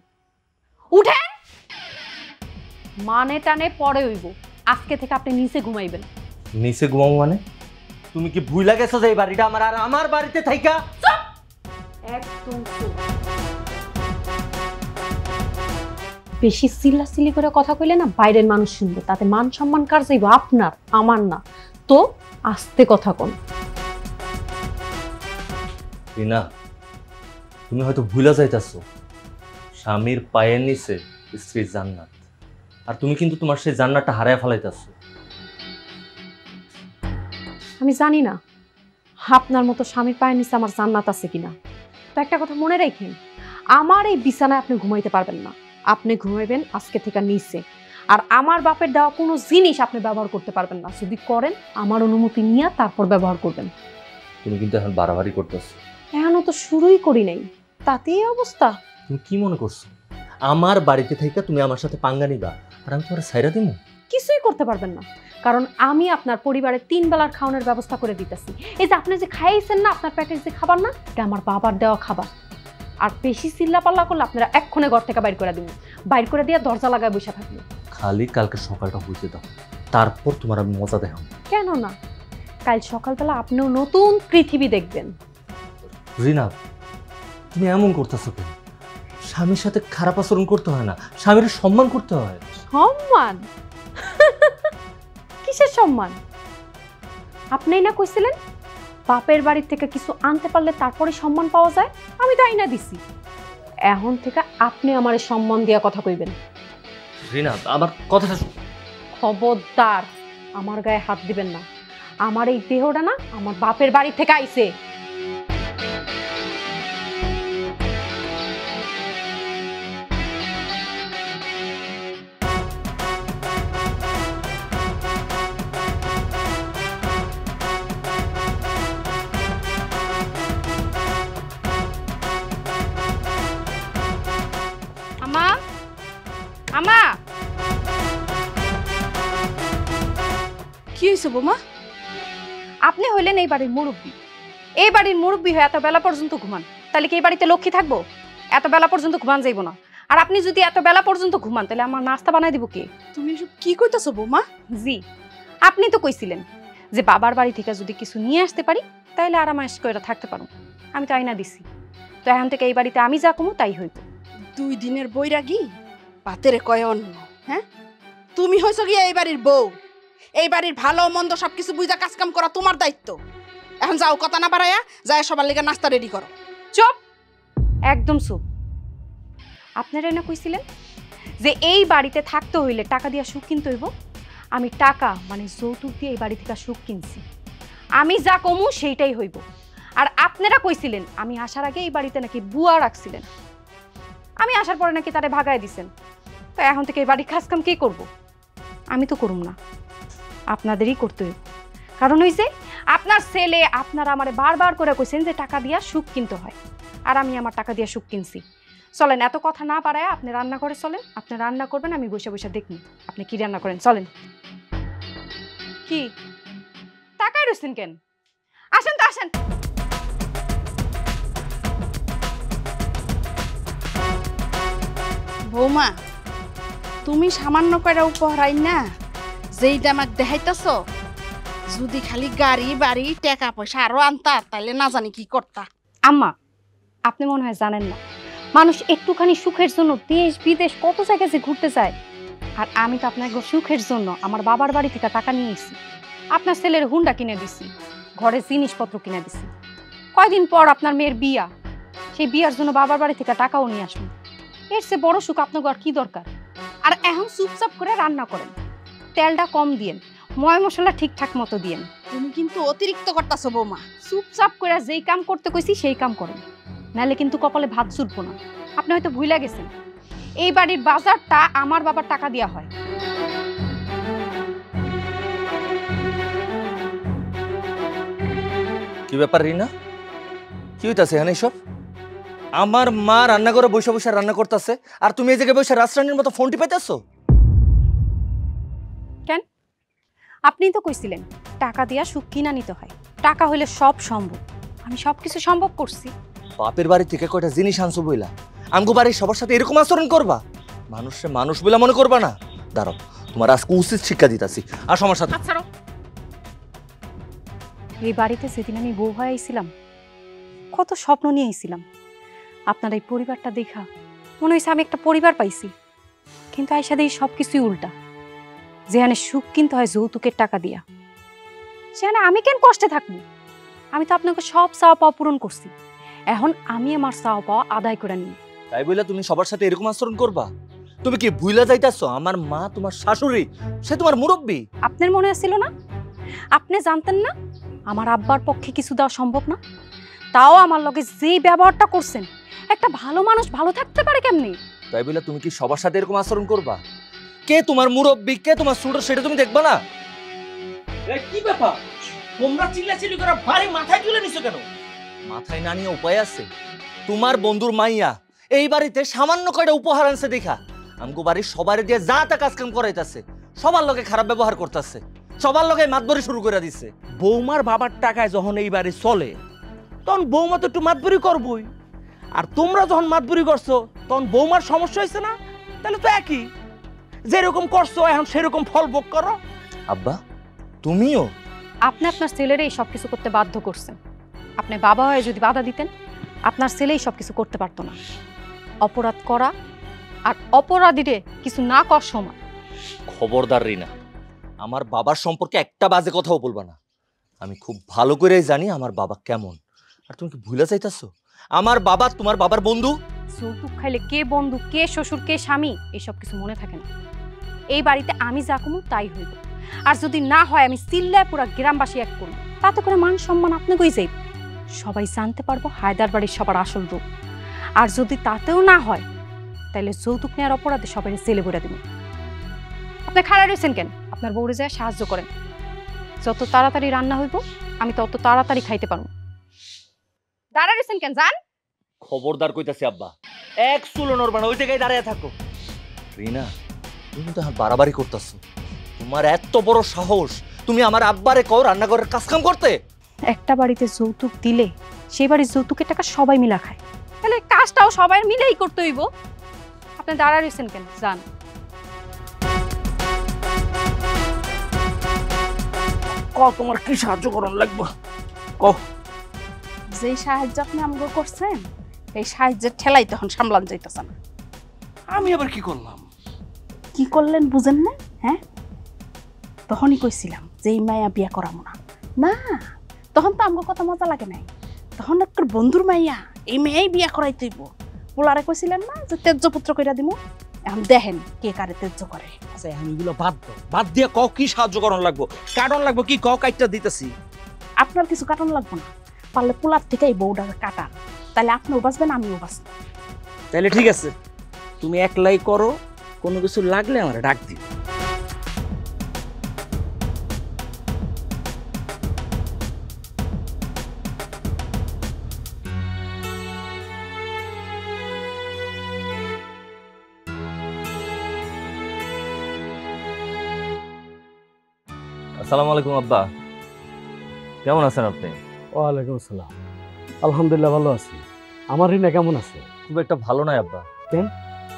S5: উঠেন মানে টানে পরে হইব। আজকে থেকে আপনি নিচে ঘুমাইবেন।
S1: নিচে ঘুমাবো মানে? তুমি কি ভুইলা গেছো যে এই বাড়িটা আমার আর আমার বাড়িতে থাইকা?
S5: একদম চুপ। বেশি চিল্লাচিল্লি করে কথা কইলে না বাইরের মানুষ শুনবে, তাতে মান সম্মান কার যাইব? আপনার, আমার না। তো আস্তে কথা কোন।
S1: রিনা তুমি হয়তো ভুলা যাইতাছো, স্বামীর পায়ের নিচে স্ত্রীর জান্নাত, আর তুমি কিন্তু তোমার সেই জান্নাতটা হারায় ফেলাইতাছো।
S5: আমি জানি না আপনার মতো স্বামীর পায়ের নিচে আমার জান্নাত আছে কিনা। তো একটা কথা মনে রাখেন, আমার এই বিছানায় আপনি ঘুমাইতে পারবেন না। আপনি ঘুমাইবেন আজকে থেকে নিচে। আর আমার বাপের দেওয়া কোনো জিনিস আপনি ব্যবহার করতে পারবেন না। যদি করেন আমার অনুমতি নিয়ে তারপর ব্যবহার করবেন।
S1: তুমি কিন্তু এখন বাড়াবাড়ি করতেছো।
S5: এখনো তো শুরুই করি নাই, তাতেই অবস্থা।
S1: তুমি কি মনে করছো আমার বাড়িতে থাইকা তুমি আমার সাথে পাঙ্গা নিবা আর আমি তোমার সাইরা দিমু?
S5: কিছুই করতে পারবেন না, কারণ আমি আপনার পরিবারের 3 বেলার খাওয়ানোর ব্যবস্থা করে দিতেছি। এই যে আপনি যে খাইছেন না, আপনার প্যাকেজ যে খাবার না, এটা আমার বাবার দেওয়া খাবার। আর বেশি চিল্লা পাল্লা করলে আপনারা এক্ষণে ঘর থেকে বাইর করে দিব। বাইর করে দিয়ে দরজা লাগায় বসে থাকবে।
S1: খালি কালকে সকালটা হইতে দাও, তারপর তোমার আমি মজা দেখাবো।
S5: কেন না? কাল সকালবেলা আপনিও নতুন পৃথিবী দেখবেন।
S1: রিনা তুমি এমন করতেছো কেন? স্বামীর সাথে খারাপ আচরণ করতে হয় না, স্বামীর সম্মান করতে হয়।
S5: সম্মান? কিসের সম্মান? আপনিই না কইছিলেন বাপের বাড়ি থেকে কিছু আনতে পারলে তারপরে সম্মান পাওয়া যায়। আমি তাই না দিছি। এখন থেকে আপনি আমারে সম্মান দিয়া কথা কইবেন।
S1: রিনা আমার কথাটা
S5: খবরদার আমার গায়ে হাত দিবেন না। আমার এই দেহটা না আমার বাপের বাড়ি থেকে আইছে। আমা, আমা,
S4: কি হয়েছে বৌমা?
S5: আপনি হইলেন এই বাড়ির মুরব্বী। এই বাড়ির মুরব্বী হয়ে এত বেলা পর্যন্ত ঘুমান, তাহলে কি এই বাড়িতে লক্ষ্মী থাকবো? এত বেলা পর্যন্ত ঘুমান যাইব না। আর আপনি যদি এত বেলা পর্যন্ত ঘুমান তাহলে আমার নাস্তা বানাই দিব কে?
S4: তুমি এসব কি কইতাছো বৌমা?
S5: জি, আপনি তো কইছিলেন যে বাবার বাড়ি থেকে যদি কিছু নিয়ে আসতে পারি তাহলে আরামায়েশ করে থাকতে পারো। আমি তো আইনা দিছি। তো এখন থেকে এই বাড়িতে আমি যা কমু তাই হইব।
S4: 2 দিনের বৈরাগী পাতেরে কয় অন্য। হ্যাঁ, তুমি হইছো গিয়া এই বাড়ির বউ। এই বাড়ির ভালো মন্দ সবকিছু বুঝা কাজ কাম করা তোমার দায়িত্ব। এখন যাও, কথা না বাড়াইয়া যায় সবার লিগে নাস্তা রেডি করো।
S5: চুপ, একদম চুপ। আপনারা না কইছিলেন যে এই বাড়িতে থাকতে হইলে টাকা দিয়া সুখ কিনতে হইব। আমি টাকা মানে যৌতুক দিয়ে এই বাড়ি থেকে সুখ কিনছি। আমি যা কমু সেইটাই হইব। আর আপনারা কইছিলেন আমি আসার আগে এই বাড়িতে নাকি বুয়া রাখছিলেন। আমি আসার পরে নাকি তারে ভাগায় দিছেন। তো এখন থেকে এই বাড়ির কাজ কাম কে করব? আমি তো করুম না। আপনাদেরই করতে হইব। কারণ ওই যে আপনার ছেলে আপনারা আমারে বারবার করে কইছেন যে টাকা দিয়া সুখ কিনতে হয়, আর আমি আমার টাকা দিয়া সুখ কিনছি। চলেন, এত কথা না পারায় আপনি রান্না করে চলেন, আপনি রান্না করবেন, আমি বসে বসে দেখনি আপনি কি রান্না করেন। চলেন। কি টাকায় রয়েছেন কেন? আসেন তো আসেন।
S4: বৌমা, তুমি সামান্য করে উপহার আইন না যেইটা আমাকে দেখাইতেছ, যদি খালি গাড়ি বাড়ি টাকা পয়সা আরো আনতা তাইলে না জানি কি করতা।
S5: আম্মা, আপনি মনে হয় জানেন না, মানুষ একটুখানি সুখের জন্য দেশ বিদেশ কত জায়গায় যে ঘুরতে যায়। আর আমি তো আপনার সুখের জন্য আমার বাবার বাড়ি থেকে টাকা নিয়ে এসেছি, আপনার ছেলের হুন্ডা কিনে দিছি, ঘরের জিনিসপত্র কিনে দিছি। কয়দিন পর আপনার মেয়ের বিয়া, সেই বিয়ার জন্য বাবার বাড়ি থেকে টাকাও নিয়ে আসুন। এর চেয়ে বড় সুখ আপনাকে আর কি দরকার? আর এখন চুপচাপ করে রান্না করেন, তেলটা কম দিয়েন, ময় মশলা ঠিকঠাক মতো দিয়েন।
S4: তুমি কিন্তু অতিরিক্ত করতেছো বৌমা।
S5: চুপচাপ করে যেই কাম করতে কইছি সেই কাম করেন, নাহলে কিন্তু কপালে ভাত জুটবো না। আপনি হয়তো ভুলে গেছেন, এই বাড়ির বাজারটা আমার বাবার টাকা দেওয়া হয়।
S1: কি ব্যাপার রিনা, কি হইতাছে এখানে সব? আমার মা রান্না করে বসে বসে রান্না করতেছে, আর তুমি এই জায়গায় বসে রাজরানীর মতো ফোন টিপাইতেছো।
S5: কেন? আপনিই তো কইছিলেন টাকা দিয়া সুখ কিনা নিতে হয়, টাকা হইলে সব সম্ভব। আমি সবকিছু সম্ভব করছি।
S1: বাপের বাড়ি থেকে কয়টা জিনিস আনছো বইলা আমগো বাড়ির সবার সাথে এরকম আচরণ করবা? মানুষে মানুষ বইলা মনে করবা না? দাঁড়াও, তোমার আজকে উচিত শিক্ষা দিতাছি। আর আমার সাথে
S5: এই বাড়িতে যেদিন আমি বউ হয়ে আইছিলাম, কত স্বপ্ন নিয়ে আইছিলাম। আপনার এই পরিবারটা দেখা মনে হয়েছে আমি একটা পরিবার পাইছি, কিন্তু আইসা দিয়ে সবকিছুই উল্টা। যেখানে সুখ কিনতে হয় যৌতুকের টাকা দিয়া, সেখানে আমি কেন কষ্টে থাকবো? আমি তো আপনাকে সব চাওয়া পাওয়া পূরণ করছি, এখন আমি আমার চাওয়া পাওয়া আদায় করে নিই।
S1: তাই বইলা তুমি সবার সাথে এরকম আচরণ করবা? তুমি কি ভুইলা যাইতাছো আমার মা তোমার শাশুড়ি, সে তোমার মুরব্বী?
S5: আপনার মনে আছিল না? আপনি জানতেন না আমার আব্বার পক্ষে কিছু দেওয়া সম্ভব না? তাও আমার লগে যেই ব্যবহারটা করছেন, একটা ভালো মানুষ ভালো থাকতে পারে কেমনি?
S1: তাই বইলা তুমি কি সবার সাথে এরকম আচরণ করবা? কে তোমার মুরব্বী, কে তোমার ছোট, সেটা তুমি দেখবা না?
S2: কি ব্যাপার, তোমরা চিল্লাচিল্লি করে বাড়ি মাথায় তুলে নিছো কেন?
S1: মাথায় না নিয়ে উপায় আছে? তোমার বন্ধুর মাইয়া এই বাড়িতে সামান্য কয়টা উপহার আনছে দেখা আমগো বাড়ির সবারে দিয়ে যা তা কাজ কাম করাইতাছে, সবার লগে খারাপ ব্যবহার করতেছে, সবার লগে মাতবরি শুরু করে দিছে।
S2: বৌমার বাবার টাকায় যখন এই বাড়ি চলে, তখন বৌমা তো একটু মাতবরি করবই। আর তোমরা যখন মাতবরি করছো তখন বৌমার সমস্যা হয়েছে না? তাহলে তো একই, যেরকম করছো এখন সেরকম ফল ভোগ করো।
S1: আব্বা, তুমিও?
S5: আপনি আপনার ছেলের এই সবকিছু করতে বাধ্য করছেন। আপনি বাবা হয়ে যদি বাধা দিতেন, আপনার ছেলেই সবকিছু করতে পারতো না। অপরাধ করা আর অপরাধীরে কিছু না করার সময়।
S1: খবরদার রিনা, আমার বাবার সম্পর্কে একটা বাজে কথাও বলবা না। আমি খুব ভালো করে জানি আমার বাবা কেমন। আর তুমি কি ভুলে যাইতাছো আমার বাবা তোমার বাবার বন্ধু?
S5: যৌতুক খাইলে কে বন্ধু, কে শ্বশুর, কে স্বামী, এইসব কিছু মনে থাকে না। এই বাড়িতে আমি যা কমু তাই হইব, আর যদি না হয় আমি চিল্লায় পুরা গ্রামবাসী এক করব। তাতে করে মান সম্মান আপনাকেই যাইব, সবাই জানতে পারবো হায়দার বাড়ির সবার আসল রূপ। আর যদি তাতেও না হয়, তাহলে যৌতুক নেওয়ার অপরাধে সবাই জেলে ভরে দেব। আপনি খাড়া রয়েছেন কেন? আপনার বউরে যায় সাহায্য করেন, যত তাড়াতাড়ি রান্না হইব আমি তত তাড়াতাড়ি খাইতে পারবো। দাঁড়া রয়েছেন কেন? যান।
S1: খবরদার কইতাছি আব্বা, এক চুলো নড়বা না, ওই জায়গায় দাঁড়িয়ে থাকো। রিনা, তুমি তো আমার বাড়াবাড়ি করতেছো। তোমার এত বড় সাহস, তুমি আমার আব্বারে কও রান্নাঘরের কাজ কাম করতে?
S5: একটা বাড়িতে যৌতুক দিলে সেই বাড়ির যৌতুকের টাকা সবাই মিলা খায়, তাহলে কাজটাও সবাই মিলেই করতে হইব। আপনি দাঁড়া রয়েছেন কেন? যান।
S2: তোমার কি সাহায্য করন লাগবে?
S4: যেই সাহায্য আপনি আমাকে করছেন, এই সাহায্যের ঠেলাই তখন সামলান যাইতেছে না।
S2: আমি আবার কি করলাম?
S4: কি করলেন বুঝেন না? হ্যাঁ, তখনই কইছিলাম যে এই মায়া বিয়া করাবো না। না, তখন তো আমাকে কথা মজা লাগে নাই। তখন একটা বন্ধুর মাইয়া, এই মেয়েই বিয়া করাই তৈব। পোলারে কইছিলেন না যে তেজ্য পুত্র কইরা দিব। এখন দেখেন কে কারে তেজ্য করে।
S2: আচ্ছা, এখন এগুলো বাদ দাও, বাদ দিয়ে কও কি সাহায্য করন লাগবো, কাটন লাগবো কি কও, কাটটা দিতেছি।
S4: আপনার কিছু কাটন লাগবো না, পারলে পোলার থেকে এই বউটাকে কাটান, তাহলে আপনিও বাঁচবেন আমিও বাঁচব।
S2: তাহলে ঠিক আছে, তুমি একলাই করো, কোনো কিছু লাগলে আমার ডাক দিও।
S1: আসসালামু আলাইকুম আব্বা, কেমন আছেন আপনি?
S3: ওয়ালাইকুম আসসালাম। আলহামদুলিল্লাহ ভালো আছি। আমার রিনা কেমন আছে?
S1: খুব একটা ভালো নয় আব্বা।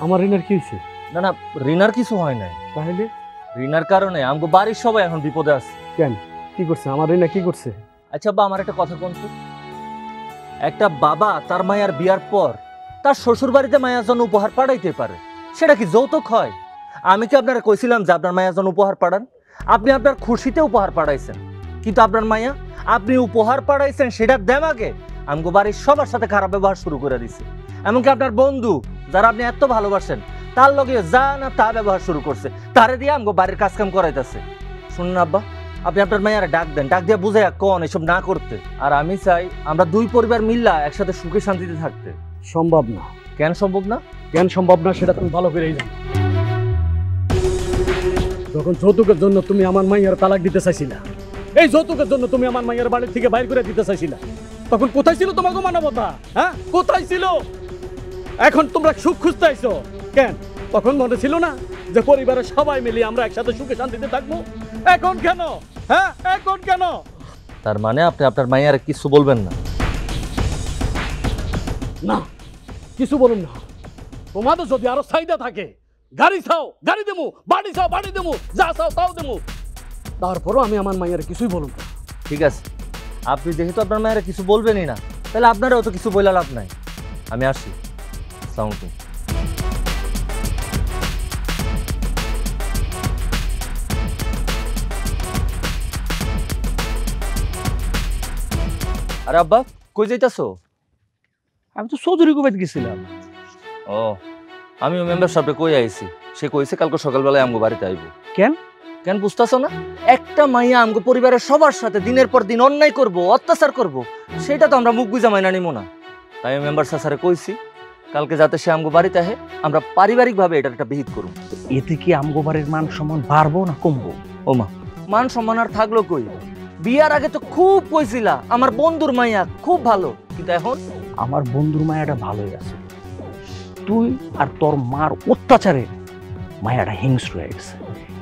S3: আমার রিনার কি হয়েছে?
S1: না না, রিনার কিছু হয় নাই।
S3: তাহলে
S1: রিনার কারণে আমগো বাড়ির সবাই এখন বিপদে আছে।
S3: কি করছে আমার রিনা? কি করছে?
S1: আচ্ছা আব্বা, আমার একটা কথা কোন তো, একটা বাবা তার মায়ের বিয়ার পর তার শ্বশুর বাড়িতে মায়ের জন্য উপহার পাঠাইতে পারে, সেটা কি যৌতুক হয়? আমি কি আপনারা কইছিলাম যে আপনার মায়ের জন্য উপহার পাঠান? আপনি আপনার খুশিতে উপহার পাঠাইছেন, কিন্তু আপনার মায়া আপনি উপহার পাঠাইছেন সেটার দেমাগে আমগো বাড়ির সবার সাথে খারাপ ব্যবহার শুরু করে দিছে। এমনকি আপনার বন্ধু যারা আপনি এত ভালোবাসেন তার লগে যা না তা ব্যবহার শুরু করছে, তারে দিয়ে আমগো বাড়ির কাজকাম করাইতেছে। শুনুন আব্বা, আপনি আপনার মায়ের ডাক দেন, ডাক দিয়ে বুঝাইয়া কোন এসব না করতে। আর আমি চাই আমরা দুই পরিবার মিল্লা একসাথে সুখে শান্তিতে থাকতে।
S3: সম্ভব না।
S1: কেন সম্ভব না?
S3: কেন সম্ভব না সেটা তুমি ভালো করেই জানো। যখন যৌতুকের জন্য তুমি আমার মাইয়ার তালাক দিতে চাইছিলা, এই যৌতুকের জন্য তুমি আমার মাইয়ার বাড়ি থেকে বাইর করে দিতে চাইছিলা, তখন কোথায় ছিল তোমাকে মানবতা? হ্যাঁ, কোথায় ছিল? এখন তোমরা সুখ খুঁজতে আইছো কেন? তখন মনে ছিল না যে পরিবারের সবাই মিলে আমরা একসাথে সুখে শান্তিতে থাকবো? এখন কেন? হ্যাঁ, এখন কেন?
S1: তার মানে আপনি আপনার মায়ের কিছু বলবেন না?
S3: না, কিছু বলুন না। তোমাদের যদি আরো চাহিদা থাকে, গাড়ি চাও গাড়ি দেবো, বাড়ি চাও বাড়ি দেবো, যা চাও তাও দেবো, তারপরও আমি আমার মায়ের কিছুই বলুন না।
S1: ঠিক আছে, আপনি যেহেতু আপনার মায়ের কিছু বলবেনই না, তাহলে আপনারও তো কিছু বইলা লাভ নাই। আমি আসি। আসসালামু আলাইকুম। আরে আব্বা, কই যাইতাছো?
S2: আমি তো চৌধুরী কুবাইতে গেছিলাম।
S1: ও, আমিও মেম্বার সাহেবকে কই আইছি, সে কইছে কালকে সকালবেলায় আমগো বাড়িতে আইবো।
S2: কেন?
S1: কেন বুঝতেছো না? একটা মাইয়া আমগো পরিবারের সবার সাথে দিনের পর দিন অন্যায় করব, অত্যাচার করব, সেটা তো আমরা মুখ বুঝা মাইনা নিব না। তাই আমি মেম্বার স্যারে কইছি কালকে যাতে সে আমগো বাড়িতে আহে, আমরা পারিবারিকভাবে এটার একটা বিহিত করব।
S2: এতে কি আমগো বাড়ির মান সম্মান বাড়বো না কমবো?
S1: ও মা, মান সম্মান আর থাকলো কই? বিয়ার আগে তো খুব কইছিলা আমার বন্ধুর মাইয়া খুব ভালো, কিন্তু এখন?
S2: আমার বন্ধুর মায়াটা ভালোই আছে, তুই আর তোর মার অত্যাচারে মায়াটা হিংস্র হয়ে গেছে।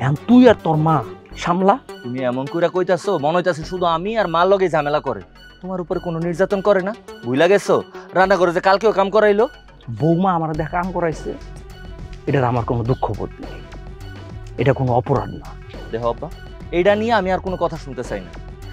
S2: এখন তুই আর তোর মা সামলা।
S1: তুমি এমন কইরা কইতাছো মনে হইতাছে শুধু আমি আর মার লগে ঝামেলা করে, তোমার উপরে কোনো নির্যাতন করে না? ভুইলা গেছো রান্না করে যে কালকেও কাম করাইলো?
S2: বৌমা আমার দেখা কাম করাইছে, এটার আমার কোনো দুঃখ বোধ নেই, এটা কোনো অপরাধ না।
S1: দেখো আব্বা, এইটা নিয়ে আমি আর কোনো কথা শুনতে চাই না।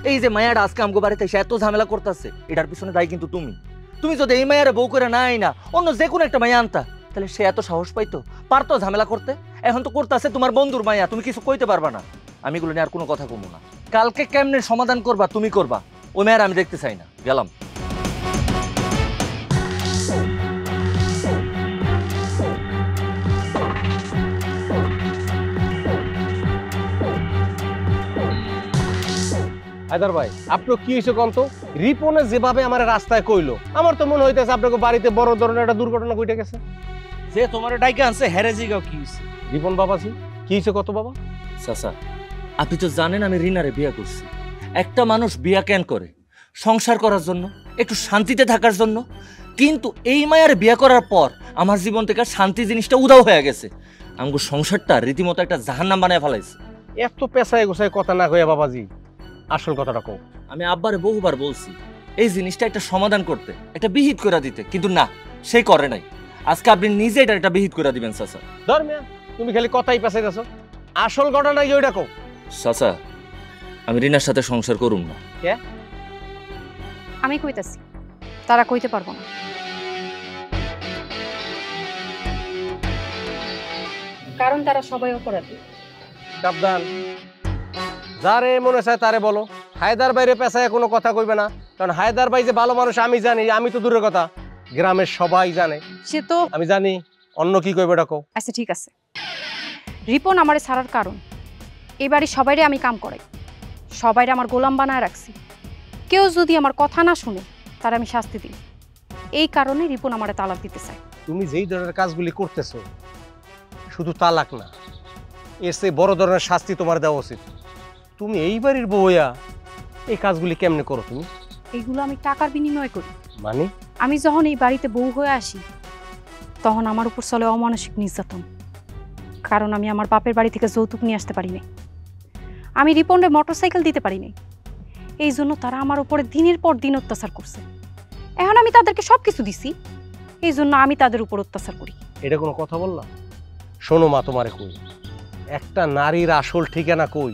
S1: এই যে মায়াটা আজকে আমগো বাড়িতে এসে এত ঝামেলা করতেছে, এটার পিছনে দায়ী কিন্তু তুমি। তুমি যদি এই মায়ারে বউ করে না আইনা অন্য যে কোনো একটা মায়া আনতা, তাহলে সে এত সাহস পাইতো, পারতো ঝামেলা করতে? এখন তো করতেছে তোমার বন্ধুর মায়া, তুমি কিছু কইতে পারবা না। আমি এগুলো নিয়ে আর কোনো কথা কমবো না। কালকে কেমনে সমাধান করবা তুমি করবা, ওই মায়ের আমি দেখতে চাই না। গেলাম।
S7: হায়দার ভাই, আপনার কি হয়েছে কোন তো? রিপনে যেভাবে আমার রাস্তায় কইলো, আমার তো মনে হইতেছে আপনাকে বাড়িতে বড় ধরনের একটা দুর্ঘটনা ঘটে গেছে।
S2: যে তোমার ডাইকে আনছে হেরে জিগাও কি হইছে?
S7: রিপন বাবাজি, কি হয়েছে কত বাবা?
S1: চাচা, আপনি তো জানেন আমি রিনারে বিয়া করছি। একটা মানুষ বিয়া কেন করে? সংসার করার জন্য, একটু শান্তিতে থাকার জন্য। কিন্তু এই মায়ারে বিয়া করার পর আমার জীবন থেকে শান্তি জিনিসটা উধাও হয়ে গেছে। আমগো সংসারটা রীতিমতো একটা জাহান্নাম বানায় ফেলাইছে।
S7: এত পেশায় গোছায় কথা না কইয়া বাবাজি, আসল কথাটা কও।
S1: আমি আব্বারে বহুবার বলছি এই জিনিসটা একটা সমাধান করতে, একটা বিহিত করে দিতে, কিন্তু না, সে করে নাই। আজকে আপনি নিজে এটা একটা বিহিত করে দিবেন চাচা।
S7: ধর্মিয়া, তুমি খালি কথাই পেছাইতেছো, আসল ঘটনা কি ওইটা কও।
S1: চাচা, আমি রিনার সাথে সংসার করুম না।
S5: আমি কইতাছি, তারা কইতে পারবো না। কারণ তারা সবাই অপরাধী।
S7: সাবধান, যারে মনে চায় তারে বলো। হায়দার বাইরে পেশায় কোনো কথা কইবে না, কারণ হায়দার ভাই যে ভালো মানুষ আমি জানি, আমি তো দূরের কথা গ্রামের সবাই জানে।
S5: সে তো
S7: আমি জানি, অন্য কি কইবে এটা কও।
S5: আচ্ছা ঠিক আছে, রিপন আমারে ছাড়ার কারণ এবারে সবাইরে আমি কাম করাই, সবাইরে আমার গোলাম বানায় রাখছি। কেউ যদি আমার কথা না শুনে তার আমি শাস্তি দিই। এই কারণে রিপন আমারে তালাক দিতে চায়।
S7: তুমি যেই ধরনের কাজগুলি করতেছো, শুধু তালাক না, এর চেয়ে বড় ধরনের শাস্তি তোমার দেওয়া উচিত। তুমি এই বাড়ির বউয়া এই কাজগুলি কেমনে করো তুমি?
S5: এইগুলো আমি টাকার বিনিময় করি।
S7: মানে?
S5: আমি যখন এই বাড়িতে বউ হয়ে আসি তখন আমার উপর চলে অমানসিক নির্যাতন, কারণ আমি আমার বাপের বাড়ি থেকে যৌতুক নিয়ে আসতে পারি না। আমি রিপনরে মোটরসাইকেল দিতে পারি নাই, এই জন্য তারা আমার উপরে দিনের পর দিন অত্যাচার করছে। এখন আমি তাদেরকে সব কিছু দিছি, এই জন্য আমি তাদের উপর অত্যাচার করি।
S7: এটা কোনো কথা বললাম? শোনো মা, তোমারে কই, একটা নারীর আসল ঠিকানা কই?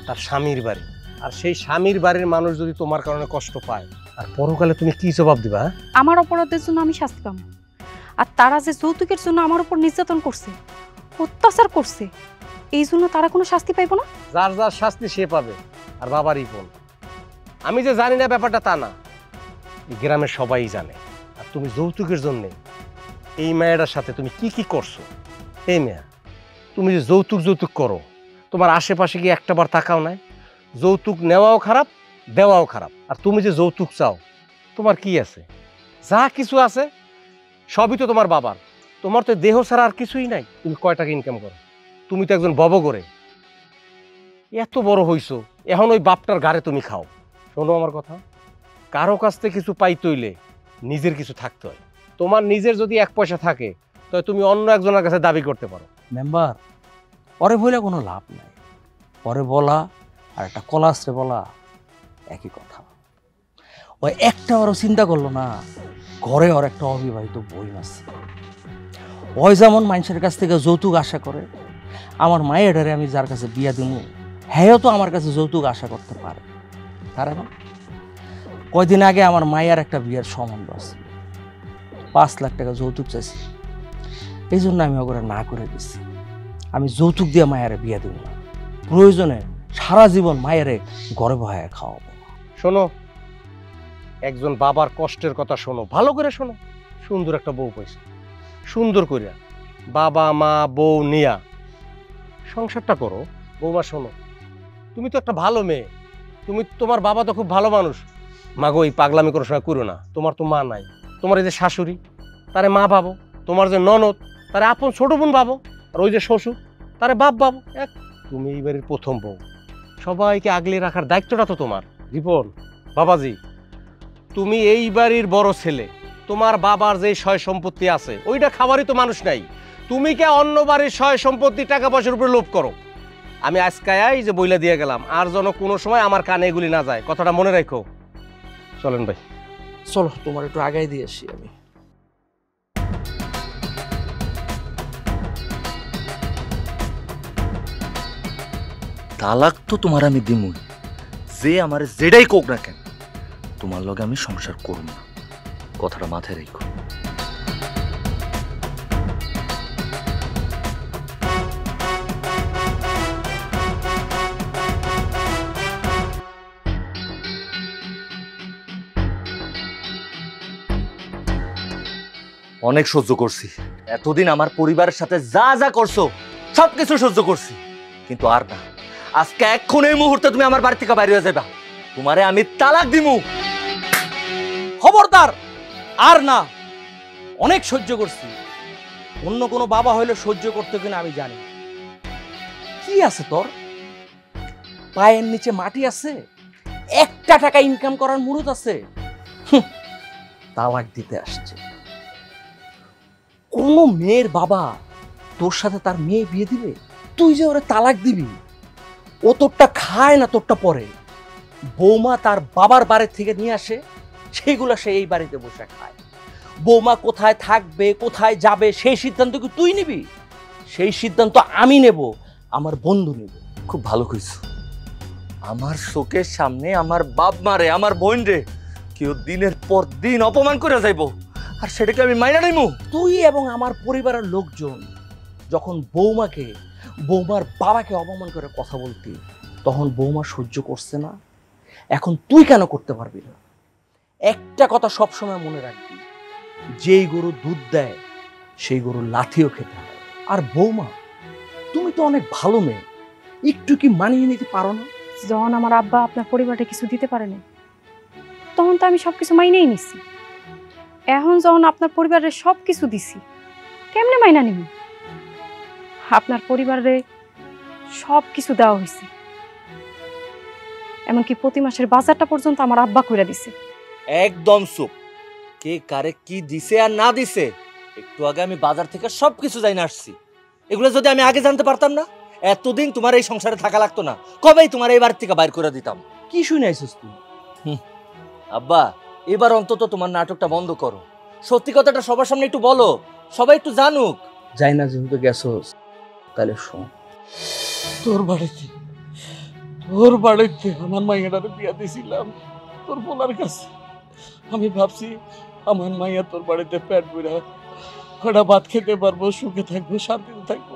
S7: তার স্বামীর বাড়ি। আর সেই স্বামীর বাড়ির মানুষ যদি তোমার কারণে কষ্ট পায়, আর পরকালে তুমি কি জবাব দিবা? হ্যাঁ?
S5: আমার অপরাধের জন্য আমি শাস্তি পাবো, আর তারা যে যৌতুকের জন্য আমার উপর নির্যাতন করছে, অত্যাচার করছে, এই জন্য তারা কোনো শাস্তি পাইবো না?
S7: যার যার শাস্তি সে পাবে। আর বাবারই বোন, আমি যে জানি না ব্যাপারটা তা না, এই গ্রামের সবাই জানে। আর তুমি যৌতুকের জন্যে এই মেয়েটার সাথে তুমি কি কি করছো? এই মেয়া, তুমি যে যৌতুক করো, তোমার আশেপাশে কি একটাবার তাকাও নাই? যৌতুক নেওয়াও খারাপ, দেওয়াও খারাপ। আর তুমি যে যৌতুক চাও, তোমার কি আছে? যা কিছু আছে সবই তো তোমার বাবার। তোমার তো দেহ ছাড়া আর কিছুই নাই। তুমি কয় টাকা ইনকাম করো? তুমি তো একজন বব করে এত বড় হইছো, এখন ওই বাপটার গাড়ে তুমি খাও। শোনো আমার কথা, কারো কাছ থেকে কিছু পাইতে হইলে নিজের কিছু থাকতে হয়। তোমার নিজের যদি 1 পয়সা থাকে, তাহলে তুমি অন্য একজনের কাছে দাবি করতে পারো।
S2: মেম্বার, পরে বলে কোনো লাভ নাই। পরে বলা আর একটা কলাশ্রে বলা একই কথা। ওই একটা ওরও চিন্তা করলো না, ঘরে ওর একটা অবিবাহিত বই আছে। ওই যেমন মানুষের কাছ থেকে যৌতুক আশা করে, আমার মায়েরারে আমি যার কাছে বিয়া দিব, হ্যাঁ তো আমার কাছে যৌতুক আশা করতে পারে। কারণ কয়দিন আগে আমার মায়ের একটা বিয়ের সম্বন্ধ আছে, 5 লাখ টাকা যৌতুক চাইছি। এই জন্য আমি ওগুলো না করে দিচ্ছি। আমি যৌতুক দিয়ে মায়েরে বিয়ে দিব না, প্রয়োজনে সারা জীবন মায়েরে ঘরে বহায় খাওয়াবো।
S7: শোনো, একজন বাবার কষ্টের কথা শোনো, ভালো করে শোনো। সুন্দর একটা বউ পাইছে, সুন্দর করে বাবা মা বউ নিয়া সংসারটা করো। বৌমা শোনো, তুমি তো একটা ভালো মেয়ে, তোমার বাবা তো খুব ভালো মানুষ। মাগো, এই পাগলামি কোনো সময় করো না। তোমার তো মা নাই, তোমার এই যে শাশুড়ি, তারে মা ভাবো। তোমার যে ননদ, তারে আপন ছোট বোন ভাবো। আর ওই যে শ্বশুর, তারে বাপ ভাবো। তুমি এই বাড়ির প্রথম বউ, সবাইকে আগলে রাখার দায়িত্বটা তো তোমার। রিপন, বাবাজি, তুমি এই বাড়ির বড় ছেলে, তোমার বাবার যে সয় সম্পত্তি আছে ওইটা খাবারই তো মানুষ নাই। তুমি কে অন্য বাড়ির সয় সম্পত্তি টাকা পয়সার উপরে লোভ করো? আমি আজকে এই যে বইলা দিয়ে গেলাম, আর যেন কোনো সময় আমার কানে এগুলি না যায়, কথাটা মনে রাখো। চলেন ভাই,
S2: চলো তোমার একটু আগাই দিয়ে আসি আমি।
S1: তালাক তো তোমার আমি দিমুই, যে আমার যেটাই কোক না কেন, তোমার লগে আমি সংসার করব না। কথাটা মাথায় রেখো। অনেক সহ্য করছি এতদিন, আমার পরিবারের সাথে যা যা করছো সবকিছু সহ্য করছি, কিন্তু আর না। আজকে এখন এই মুহূর্তে তুমি আমার বাড়ি থেকে বাইরে হয়ে যাবা, তোমারে আমি তালাক দিমু।
S2: খবরদার, আর না। অনেক সহ্য করছি। অন্য কোনো বাবা হইলে সহ্য করতে কিনা আমি জানি। কি আছে তোর পায়ের নিচে? মাটি আছে? 1 টাকা ইনকাম করার মুরুদ আছে? তালাক দিতে আসছে। কোন মেয়ের বাবা তোর সাথে তার মেয়ে বিয়ে দিবে? তুই যে ওরে তালাক দিবি, ও তোরটা খায় না, তোরটা পরে। বৌমা তার বাবার বাড়ি থেকে নিয়ে আসে, সেইগুলা সে এই বাড়িতে বসে খায়। বৌমা কোথায় থাকবে, কোথায় যাবে, সেই সিদ্ধান্ত কি তুই নিবি? সেই সিদ্ধান্ত আমি নেব, আমার বন্ধু নেব।
S1: খুব ভালো কইছো। আমার চোখের সামনে আমার বাপ মারে, আমার বোন রে কেউ দিনের পর দিন অপমান করে যাইব, আর সেটাকে আমি মাইনা নিমু?
S2: তুই এবং আমার পরিবারের লোকজন যখন বৌমাকে, বৌমার বাবাকে অপমান করে কথা বলতি, তখন বৌমা সহ্য করছে না। এখন তুই কেন করতে পারবি না? একটা কথা সবসময় মনে রাখবি, যেই গরু দুধ দেয় সেই গরু লাথিও খেতে হয়। আর বৌমা, তুমি তো অনেক ভালো মেয়ে, একটু কি মানিয়ে নিতে পারো না?
S5: যখন আমার আব্বা আপনার পরিবারটা কিছু দিতে পারে না, তখন তো আমি সবকিছু মাইনেই নিছি। এখন যখন আপনার পরিবারের সব কিছু দিছি, কেমনে মাইনা নিব? আপনার পরিবারে সব কিছু দেওয়া হয়েছে, এমনকি প্রতি মাসের বাজারটা পর্যন্ত আমার আব্বা কইরা দিছে।
S1: একদম চুপ। কে কারে কি দিছে আর না দিছে, একটু আগে আমি বাজার থেকে সবকিছু জানি আসছি। এগুলো যদি আমি আগে জানতে পারতাম না, এতদিন তোমার এই সংসারে থাকা লাগতো না, কবেই তোমার এই বাড়ি থেকে বাইর করে দিতাম।
S2: কি শুনে আইছিস তুই?
S1: আব্বা, এবার অন্তত তোমার নাটকটা বন্ধ করো। সত্যি কথাটা সবার সামনে একটু বলো, সবাই একটু জানুক।
S2: যাই না যেহেতু গেছস, তাহলে শোন।
S3: তোর বাড়িতে আমার মাইয়াটারে বিয়া দিয়েছিলাম তোর পোলার কাছে। আমি ভাবছি আমার মাইয়া তোর বাড়িতে পেট বুড়া কটা ভাত খেতে পারবো, সুখে থাকবো, শান্তিতে থাকবো।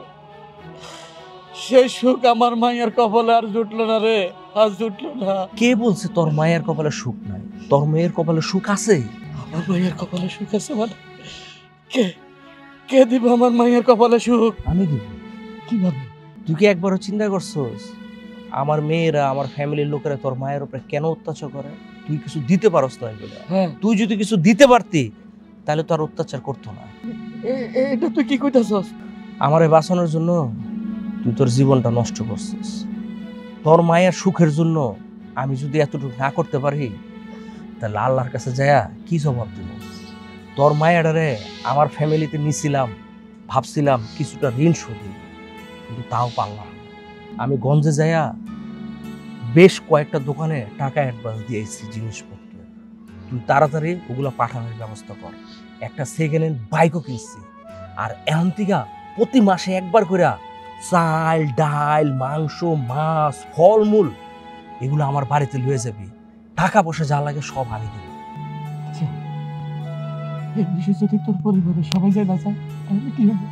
S3: সেই সুখ আমার মাইয়ার কপালে আর জুটলো না রে, আজ জুটলো না।
S2: কে বলছে তোর মায়ের কপালে সুখ নাই? তোর মেয়ের কপালে সুখ আছে।
S3: আমার মাইয়ার কপালে সুখ আছে মানে কে দিব আমার মাইয়ার কপালে সুখ?
S2: আমি দিব।
S3: কিভাবে?
S2: তুই কি একবারও চিন্তা করছস আমার মেয়েরা, আমার ফ্যামিলির লোকেরা তোর মায়ের উপরে কেন অত্যাচার করে? তুই কিছু দিতে পারস না বলে।
S3: হ্যাঁ,
S2: তুই যদি কিছু দিতে পারতি তাহলে তো আর অত্যাচার করতো না।
S3: এটা তুই কি কইতাছস?
S2: আমারে বাঁচানোর জন্য তুই তোর জীবনটা নষ্ট করছিস। তোর মায়ের সুখের জন্য আমি যদি এতটুকু না করতে পারি তাহলে আল্লাহর কাছে যায়া কি জবাব দিব? তোর মায়েরারে আমার ফ্যামিলিতে নিছিলাম, ভাবছিলাম কিছুটা ঋণ শোধ, কিন্তু তাও পারলাম না। আমি গঞ্জে যায়া বেশ কয়েকটা দোকানে টাকা অ্যাডভান্স দিয়েছি জিনিসপত্র। তুই তাড়াতাড়ি ওগুলো পাঠানোর ব্যবস্থা কর। একটা সেকেন্ড হ্যান্ড বাইকও কিনছি। আর এখন থেকে প্রতি মাসে একবার করে চাল, ডাল, মাংস, মাছ, ফলমূল এগুলো আমার বাড়িতে লয়ে যাবি। টাকা পয়সা যা লাগে সব আমি দেব।
S3: এই বিষয়ে যদি তোর পরিবারের সবাই যায় না যায় তাহলে কি হবে?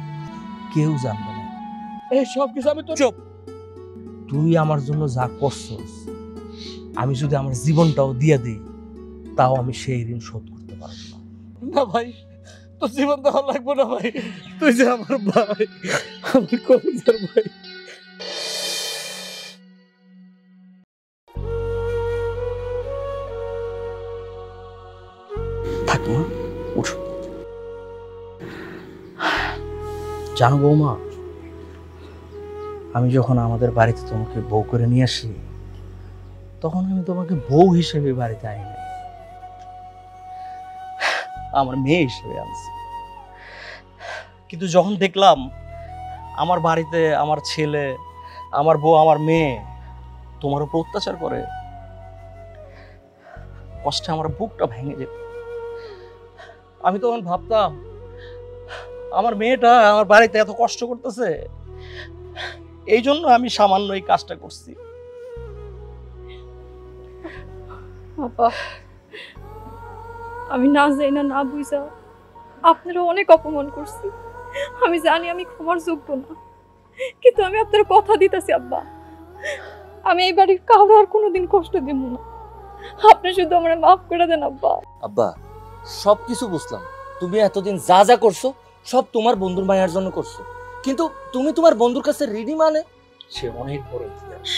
S2: কেউ জানবে না।
S3: এই সব কিছু আমি তো
S2: চুপ। তুই আমার জন্য যা করছস, আমি যদি আমার জীবনটাও দিয়ে দিই তাও আমি সেই ঋণ শোধ করতে পারবো না।
S3: না ভাই, তোর জীবন দেওয়া লাগবে না ভাই। তুই যে আমার ভাই, আমার কলিজার ভাই।
S2: থাক মা, উঠ। জানো বৌমা, আমি যখন আমাদের বাড়িতে তোমাকে বউ করে নিয়ে আসি তখন আমি তোমাকে বউ হিসেবে বাড়িতে আনি, আমার মেয়ে হিসেবে আনছি। কিন্তু যখন দেখলাম আমার বাড়িতে আমার ছেলে, আমার বউ, আমার মেয়ে তোমার উপর অত্যাচার করে, কষ্টে আমার বুকটা ভেঙে যেত। আমি তখন ভাবতাম আমার মেয়েটা আমার বাড়িতে এত কষ্ট করতেছে, এই জন্য আমি সামান্য এই কাজটা করছি।
S5: আপা, আমি না যাই না বুঝা আপনারা অনেক অপমান করছি। আমি জানি আমি ক্ষমার যোগ্য না, কিন্তু আমি আপনার কথা দিতেছি আব্বা, আমি এই বাড়ির কাউকে আর কোনোদিন কষ্ট দিব না। আপনি শুধু আমার মাফ করে দেন আব্বা।
S1: আব্বা, সব কিছু বুঝলাম, তুমি এতদিন যা যা করছো সব তোমার বন্ধুর মায়ের জন্য করছো, কিন্তু তুমি তোমার বন্ধুর কাছে ঋণী মানে?
S2: সে অনেক বড় ইতিহাস।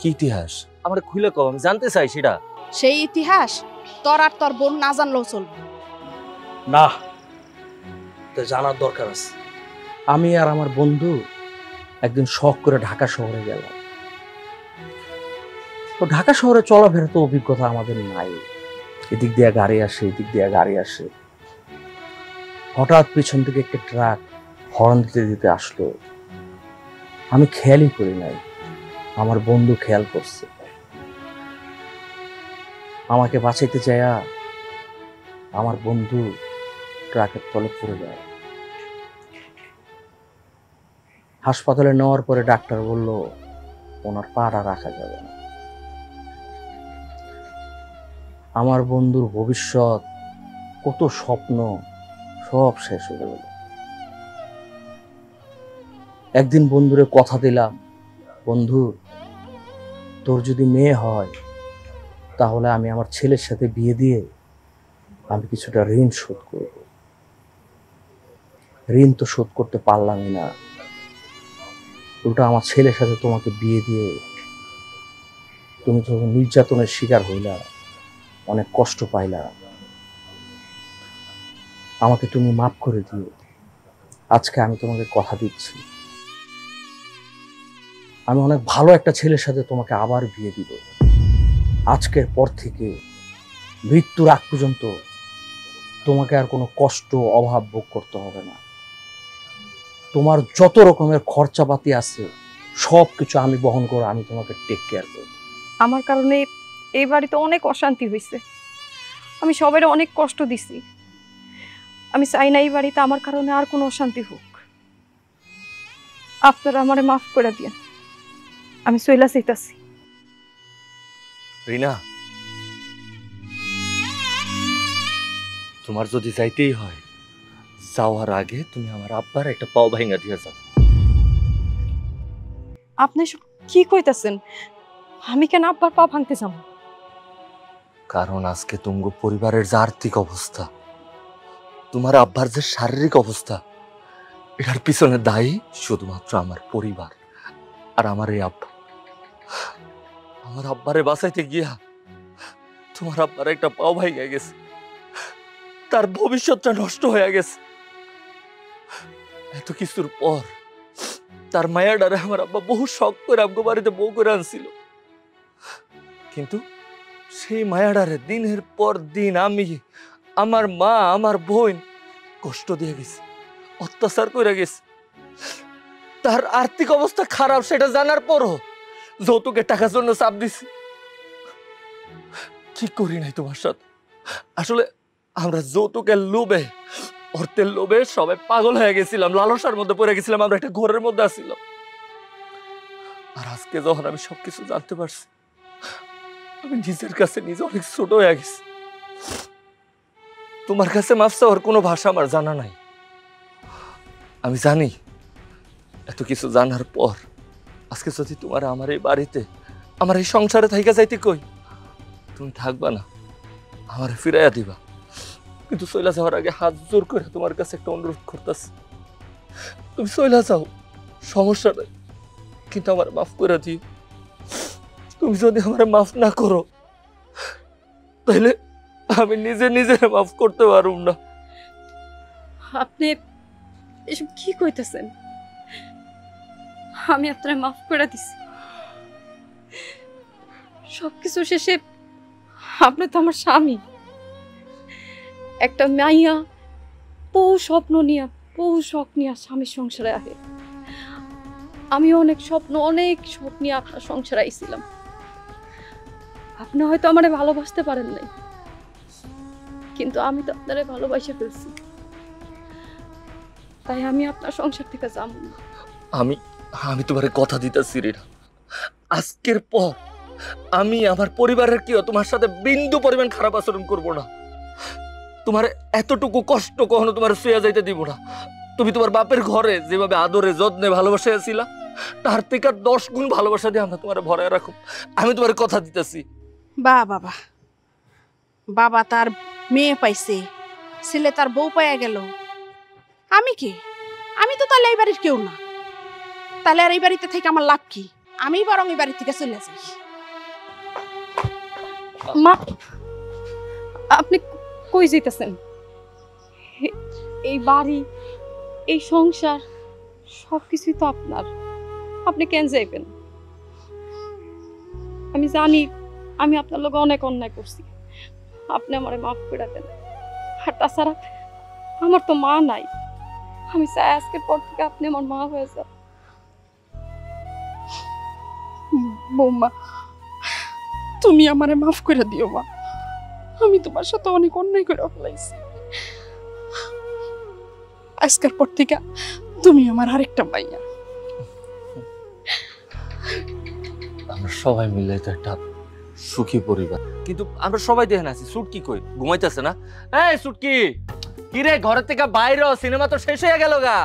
S1: কি ইতিহাস? আমার খুলে কও, আমি জানতে চাই সেটা।
S4: সেই ইতিহাস তোর আর তোর বোন না জানলেও চলবে।
S2: না, তো জানার দরকার আছে। আমি আর আমার বন্ধু একদিন শখ করে ঢাকা শহরে গেলাম। তো ঢাকা শহরে চলাফেরা তো অভিজ্ঞতা আমাদের নাই, এদিক দিয়ে গাড়ি আসে, এদিক দিয়ে গাড়ি আসে। হঠাৎ পিছন থেকে একটা ট্রাক হর্ন দিতে দিতে আসলো। আমি খেয়ালই করি নাই, আমার বন্ধু খেয়াল করছে। আমাকে বাঁচাইতে চাইয়া আমার বন্ধু ট্রাকের তলে পড়ে যায়। হাসপাতালে নেওয়ার পরে ডাক্তার বলল ওনার পাটা রাখা যাবে না। আমার বন্ধুর ভবিষ্যৎ, কত স্বপ্ন সব শেষ হয়ে গেল। একদিন বন্ধুরে কথা দিলাম, বন্ধু তোর যদি মেয়ে হয় তাহলে আমি আমার ছেলের সাথে বিয়ে দিয়ে আমি কিছুটা ঋণ শোধ করব। ঋণ তো শোধ করতে পারলামই না, উল্টা আমার ছেলের সাথে তোমাকে বিয়ে দিয়ে তুমি তো নির্যাতনের শিকার হইলা, অনেক কষ্ট পাইলা। আমাকে তুমি মাফ করে দিও। আজকে আমি তোমাকে কথা দিচ্ছি, আমি অনেক ভালো একটা ছেলের সাথে তোমাকে আবার বিয়ে দিব। আজকের পর থেকে মৃত্যুর আগ পর্যন্ত তোমাকে আর কোনো কষ্ট, অভাব ভোগ করতে হবে না। তোমার যত রকমের খরচাপাতি আছে সব কিছু আমি বহন করে আমি তোমাকে টেক কেয়ার করব।
S5: আমার কারণে এই বাড়িতে অনেক অশান্তি হয়েছে, আমি সবাই অনেক কষ্ট দিছি। আমি চাই না এই বাড়িতে আমার কারণে আর কোনো অশান্তি হোক। আপনারা আমারে মাফ করে দিয়েন, আমি চইলা চাইতাছি।
S1: রিনা, তোমার যদি যাইতেই হয় যাওয়ার আগে তুমি আমার আব্বার একটা পাও ভাঙা দিয়ে যাও।
S5: আপনি সব কি কইতাছেন? আমি কেন আব্বার পা ভাঙতে যাব?
S1: কারণ আজকে তুঙ্গ পরিবারের যে আর্থিক অবস্থা, তোমার আব্বার যে শারীরিক অবস্থা, এটার পিছনে দায়ী শুধুমাত্র আমার পরিবার আর আমার এই আব্বা। আমার আব্বারে বাঁচাইতে গিয়া তোমার আব্বার একটা পাও ভাঙা গেছে, তার ভবিষ্যৎটা নষ্ট হয়ে গেছে। এত কিছুর পর তার মায়াডারে আমার আব্বা বহু শখ করে আমগো বাড়িতে বউ করে আনছিল, কিন্তু সেই মায়াডারে দিনের পর দিন আমি, আমার মা, আমার বোন কষ্ট দিয়ে গেছি, অত্যাচার করে গেছি। তার আর্থিক অবস্থা খারাপ সেটা জানার পরও যৌতুকের টাকার জন্য চাপ দিছি। ঠিক করি নাই তোমার সাথে। আসলে আমরা যৌতুকের লোভে, অর্থের লোভে সবাই পাগল হয়ে গেছিলাম, লালসার মধ্যে পড়ে গেছিলাম, আমরা একটা ঘোরের মধ্যে আসছিলাম। আর আজকে যখন আমি সবকিছু জানতে পারছি, আমি নিজের কাছে নিজে অনেক ছোট হয়ে গেছি। তোমার কাছে মাফ চাওয়ার কোনো ভাষা আমার জানা নাই। আমি জানি এত কিছু জানার পর আজকে যদি তোমার আমার এই বাড়িতে, আমার এই সংসারে থাইকা যাইতে কই, তুমি থাকবা না, আমার ফিরাইয়া দিবা। কিন্তু চইলা যাওয়ার আগে হাত জোর করে তোমার কাছে একটা অনুরোধ করতেছি, তুমি চইলা যাও, সমস্যা নাই, কিন্তু আমার মাফ করে দিও। তুমি যদি আমার মাফ না করো তাহলে আমি নিজে নিজের মাফ করতে পারব না।
S5: আপনি এসব কি কইতেছেন? আমি আপনার মাফ করে দিছি, সবকিছু শেষে আপনি তো আমার স্বামী। একটা মাইয়া বহু স্বপ্ন নিয়ে, বহু শখ নিয়ে স্বামীর সংসারে আহে। আমি অনেক স্বপ্ন, অনেক শখ নিয়ে আপনার সংসারে আইছিলাম। আপনি হয়তো আমারে ভালোবাসতে পারেন নাই, কিন্তু আমি তো আপনারে ভালোবাসে ফেলছি, তাই আমি আপনার সংসার থেকে যাব না।
S1: আমি তোমার কথা দিতেছি রিনা, আজকের পর আমি আমার পরিবারের কেউ তোমার সাথে বিন্দু পরিমাণ খারাপ আচরণ করব না। তোমার এতটুকু কষ্ট কখনো তোমার শুয়ে যাইতে দিব না। তুমি তোমার বাপের ঘরে যেভাবে আদরে যত্নে ভালোবাসা ছিলা, তার থেকে 10 গুণ ভালোবাসা দিয়ে আমরা তোমার ভরায় রাখো। আমি তোমার কথা দিতেছি।
S4: বাবা, বাবা তার মেয়ে পাইছে, ছেলে তার বউ পাইয়া গেল। আমি কি? আমি তো তাহলে এই বাড়ির কেউ না। তাহলে আর এই বাড়িতে থেকে আমার লাভ কি? আমি বরং এই বাড়ি থেকে চলে যাই।
S5: মা, আপনি কই যাইতেছেন? এই বাড়ি, এই সংসার সবকিছুই তো আপনার, আপনি কেন যাইবেন? আমি জানি আমি আপনার লোক অনেক অন্যায় করছি, আপনি আমারে মাফ করে দেন। আর তাছাড়া আমার তো মা নাই, আমি চাই আজকের পর থেকে আপনি আমার মা হয়ে যান।
S4: বৌমা, তুমি আমারে মাফ করে দিও মা, আমি তোমার সাথে অনেক অন্যায় করে ফেলাইছি। আজকের পর থেকে তুমি আমার আরেকটা মাইয়া।
S1: আমরা সবাই মিলে তো একটা সুখী পরিবার, কিন্তু আমরা সবাই দেখে আছি সুটকি কই ঘুমাইতেছে না? এই সুটকি, কি রে, ঘরের থেকে বাইরে, সিনেমা তো শেষ হয়ে গেল গা।